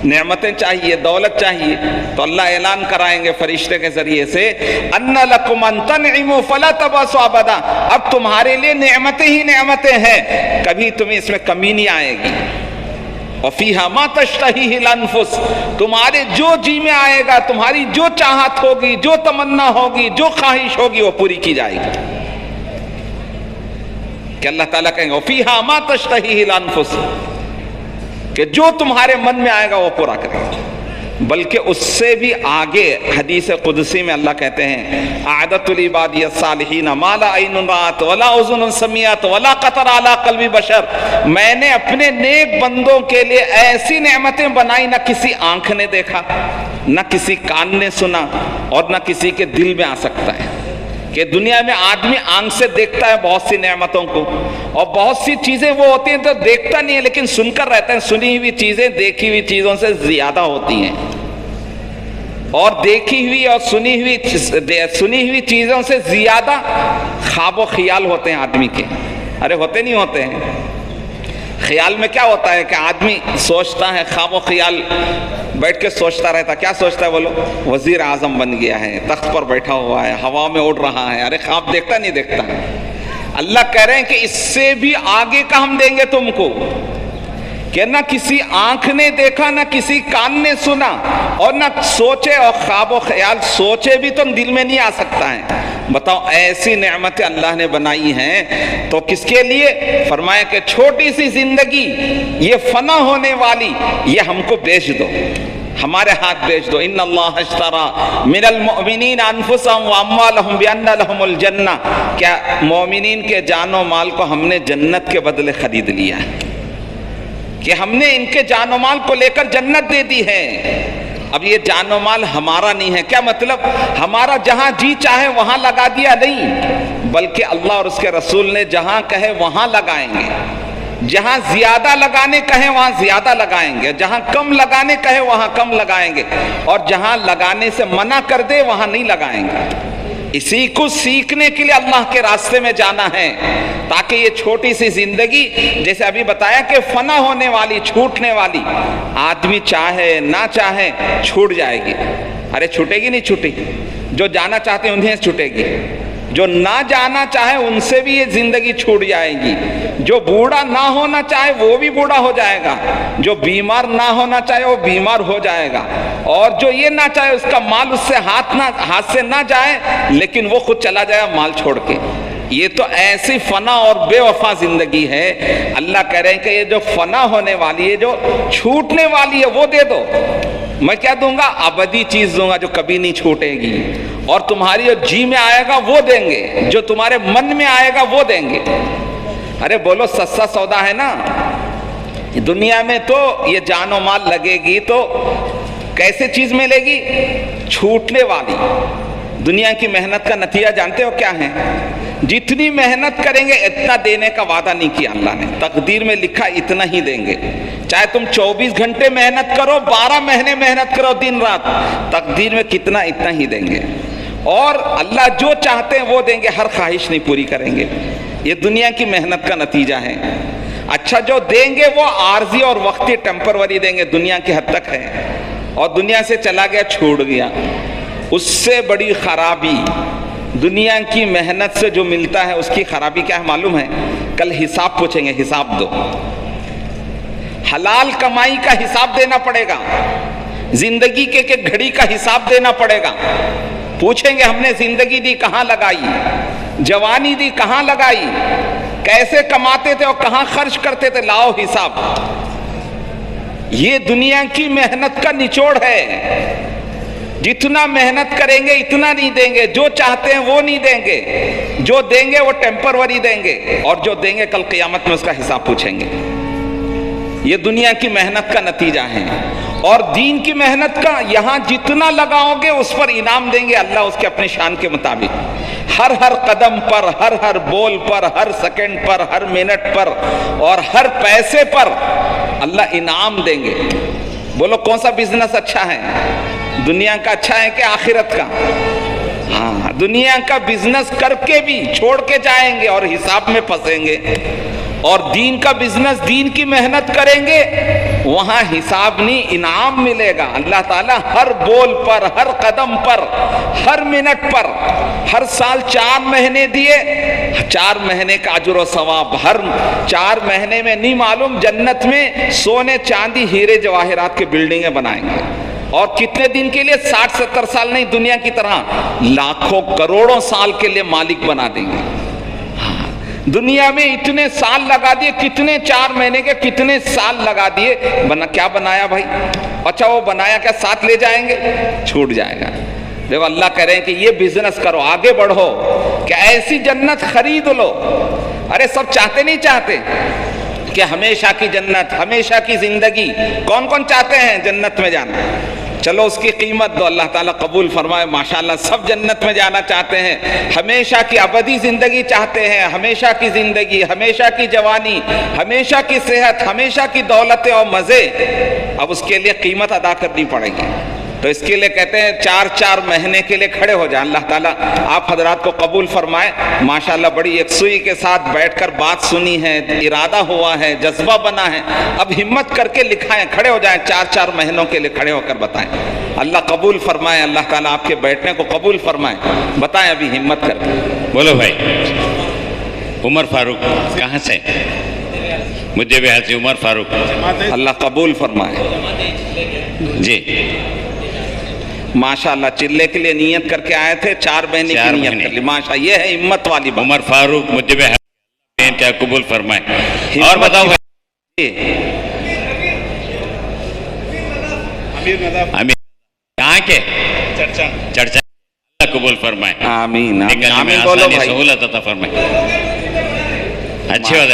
نعمتیں چاہیے، دولت چاہیے. تو اللہ اعلان کرائیں گے فرشتے کے ذریعے سے ان لکم ان تنعموا فلا تبأسوا ابدا. اب تمہارے لیے نعمتیں ہی نعمتیں ہیں، کبھی تمہیں اس میں کمی نہیں آئے گی. وفیہا ما تشتہیہ الانفس. تمہارے جو جی میں آئے گا، تمہاری جو چاہت ہوگی، جو تمنا ہوگی، جو خواہش ہوگی، وہ پوری کی جائے گی. کہ اللہ تعالیٰ کہیں گے وفیہا ما تشتہیہ الانفس، کہ جو تمہارے من میں آئے گا وہ پورا کرے گا. بلکہ اس سے بھی آگے حدیث قدسی میں اللہ کہتے ہیں اعددت لعبادی الصالحین ما لا عین رأت ولا اذن سمعت ولا خطر علی قلب بشر. میں نے اپنے نیک بندوں کے لیے ایسی نعمتیں بنائی، نہ کسی آنکھ نے دیکھا، نہ کسی کان نے سنا اور نہ کسی کے دل میں آ سکتا ہے. کہ دنیا میں آدمی آنکھ سے دیکھتا ہے بہت سی نعمتوں کو، اور بہت سی چیزیں وہ ہوتی ہیں تو دیکھتا نہیں ہے لیکن سن کر رہتا ہے. سنی ہوئی چیزیں دیکھی ہوئی چیزوں سے زیادہ ہوتی ہیں، اور دیکھی ہوئی اور سنی ہوئی چیزوں سے زیادہ خواب و خیال ہوتے ہیں آدمی کے. ارے ہوتے نہیں ہوتے ہیں؟ خیال میں کیا ہوتا ہے کہ آدمی سوچتا ہے، خواب و خیال بیٹھ کے سوچتا رہتا. کیا سوچتا ہے بولو؟ وزیر اعظم بن گیا ہے، تخت پر بیٹھا ہوا ہے، ہوا میں اڑ رہا ہے. ارے خواب دیکھتا نہیں دیکھتا. اللہ کہہ رہے ہیں کہ اس سے بھی آگے کا ہم دیں گے تم کو، کہ نہ کسی آنکھ نے دیکھا، نہ کسی کان نے سنا، اور نہ سوچے. اور خواب و خیال سوچے بھی تو دل میں نہیں آ سکتا ہے. بتاؤ، ایسی نعمتیں اللہ نے بنائی ہیں تو کس کے لیے؟ فرمایا کہ چھوٹی سی زندگی یہ فنا ہونے والی، یہ ہم کو بیچ دو، ہمارے ہاتھ بیچ دو. ان اللہ اشترى من المؤمنین انفسهم واموالهم بان لهم الجنہ. کیا مومنین کے جان و مال کو ہم نے جنت کے بدلے خرید لیا ہے کہ ہم نے ان کے جان و مال کو لے کر جنت دے دی ہے. اب یہ جان و مال ہمارا نہیں ہے. کیا مطلب؟ ہمارا جہاں جی چاہے وہاں لگا دیا نہیں، بلکہ اللہ اور اس کے رسول نے جہاں کہے وہاں لگائیں گے. جہاں زیادہ لگانے کہیں وہاں زیادہ لگائیں گے، جہاں کم لگانے کہے وہاں کم لگائیں گے، اور جہاں لگانے سے منع کر دے وہاں نہیں لگائیں گے. اسی کو سیکھنے کے لیے اللہ کے راستے میں جانا ہے، تاکہ یہ چھوٹی سی زندگی، جیسے ابھی بتایا کہ فنا ہونے والی، چھوٹنے والی، آدمی چاہے نہ چاہے چھوٹ جائے گی. ارے چھوٹے گی نہیں چھوٹی، جو جانا چاہتے ہیں انہیں چھوٹے گی، جو نہ جانا چاہے ان سے بھی یہ زندگی چھوٹ جائے گی. جو بوڑھا نہ ہونا چاہے وہ بھی بوڑھا ہو جائے گا، جو بیمار نہ ہونا چاہے وہ بیمار ہو جائے گا، اور جو یہ نہ چاہے اس کا مال اس سے ہاتھ سے نہ جائے، لیکن وہ خود چلا جائے مال چھوڑ کے. یہ تو ایسی فنا اور بے وفا زندگی ہے. اللہ کہہ رہے ہیں کہ یہ جو فنا ہونے والی ہے، جو چھوٹنے والی ہے، وہ دے دو. میں کیا دوں گا؟ ابدی چیز دوں گا جو کبھی نہیں چھوٹے گی. اور تمہاری جو جی میں آئے گا وہ دیں گے، جو تمہارے من میں آئے گا وہ دیں گے. ارے بولو سستا سودا ہے نا دنیا میں. تو یہ جان و مال لگے گی تو کیسے چیز ملے گی؟ چھوٹنے والی. دنیا کی محنت کا نتیجہ جانتے ہو کیا ہے؟ جتنی محنت کریں گے اتنا دینے کا وعدہ نہیں کیا اللہ نے. تقدیر میں لکھا اتنا ہی دیں گے. چاہے تم 24 گھنٹے محنت کرو، 12 مہینے محنت کرو دن رات، تقدیر میں کتنا اتنا ہی دیں گے. اور اللہ جو چاہتے ہیں وہ دیں گے، ہر خواہش نہیں پوری کریں گے. یہ دنیا کی محنت کا نتیجہ ہے. اچھا جو دیں گے وہ عارضی اور وقتی ٹیمپروری دیں گے، دنیا کی حد تک ہے. اور دنیا سے چلا گیا، چھوڑ گیا. اس سے بڑی خرابی دنیا کی محنت سے جو ملتا ہے اس کی خرابی کیا ہے معلوم ہے؟ کل حساب پوچھیں گے، حساب دو. حلال کمائی کا حساب دینا پڑے گا، زندگی کے گھڑی کا حساب دینا پڑے گا. پوچھیں گے ہم نے زندگی دی کہاں لگائی، جوانی دی کہاں لگائی، کیسے کماتے تھے اور کہاں خرچ کرتے تھے، لاؤ حساب. یہ دنیا کی محنت کا نچوڑ ہے. جتنا محنت کریں گے اتنا نہیں دیں گے، جو چاہتے ہیں وہ نہیں دیں گے، جو دیں گے وہ ٹیمپروری دیں گے، اور جو دیں گے کل قیامت میں اس کا حساب پوچھیں گے. یہ دنیا کی محنت کا نتیجہ ہے. اور دین کی محنت کا یہاں جتنا لگاؤ گے اس پر انعام دیں گے اللہ اس کے اپنی شان کے مطابق. ہر قدم پر، ہر بول پر، ہر سیکنڈ پر، ہر منٹ پر، اور ہر پیسے پر اللہ انعام دیں گے. بولو کون سا بزنس اچھا ہے؟ دنیا کا اچھا ہے کہ آخرت کا؟ ہاں، دنیا کا بزنس کر کے بھی چھوڑ کے جائیں گے اور حساب میں پھنسیں گے. اور دین کا بزنس، دین کی محنت کریں گے، وہاں حساب نہیں، انعام ملے گا. اللہ تعالیٰ ہر بول پر، ہر قدم پر، ہر منٹ پر، ہر سال 4 مہینے دیے، 4 مہینے کا اجر و ثواب. ہر 4 مہینے میں نہیں معلوم جنت میں سونے چاندی ہیرے جواہرات کے بلڈنگیں بنائیں گے. اور کتنے دن کے لیے؟ 60-70 سال نہیں، دنیا کی طرح لاکھوں کروڑوں سال کے لیے مالک بنا دیں گے. دنیا میں اتنے سال لگا دیے، کتنے 4 مہینے کے کتنے سال لگا دیے، کیا بنایا بھائی؟ اچھا وہ بنایا کیا ساتھ لے جائیں گے؟ چھوٹ جائے گا. دیکھو اللہ کہہ رہے ہیں کہ یہ بزنس کرو، آگے بڑھو، کہ ایسی جنت خرید لو. ارے سب چاہتے نہیں چاہتے کہ ہمیشہ کی جنت، ہمیشہ کی زندگی؟ کون کون چاہتے ہیں جنت میں جانا؟ چلو اس کی قیمت دو، اللہ تعالیٰ قبول فرمائے. ماشاءاللہ سب جنت میں جانا چاہتے ہیں، ہمیشہ کی ابدی زندگی چاہتے ہیں، ہمیشہ کی زندگی، ہمیشہ کی جوانی، ہمیشہ کی صحت، ہمیشہ کی دولتیں اور مزے. اب اس کے لیے قیمت ادا کرنی پڑے گی. تو اس کے لیے کہتے ہیں 4 مہینے کے لیے کھڑے ہو جائیں. اللہ تعالیٰ آپ حضرات کو قبول فرمائے. ماشاءاللہ بڑی یکسوئی کے ساتھ بیٹھ کر بات سنی ہے، ارادہ ہوا ہے، جذبہ بنا ہے. اب ہمت کر کے لکھائیں، کھڑے ہو جائیں، 4 مہینوں کے لیے کھڑے ہو کر بتائیں. اللہ قبول فرمائے، اللہ تعالیٰ آپ کے بیٹھنے کو قبول فرمائے. بتائیں ابھی ہمت کر کے. بولو بھائی. عمر فاروق کہاں سے؟ مجھے بہار سے عمر فاروق. اللہ قبول فرمائے. جی ماشاءاللہ چلے کے لیے نیت کر کے آئے تھے، 4 مہینے کی نیت کر لی. ماشاءاللہ یہ ہے ہمت والی بات. عمر فاروق مجھے بہار کیا قبول فرمائے. اور بتاؤ امیر کہاں کے؟ چرچا. اللہ قبول فرمائے. آمین نکلنے میں آمین بولو آسانی بھائی. سہولت عطا فرمائے. اچھی بات ہے.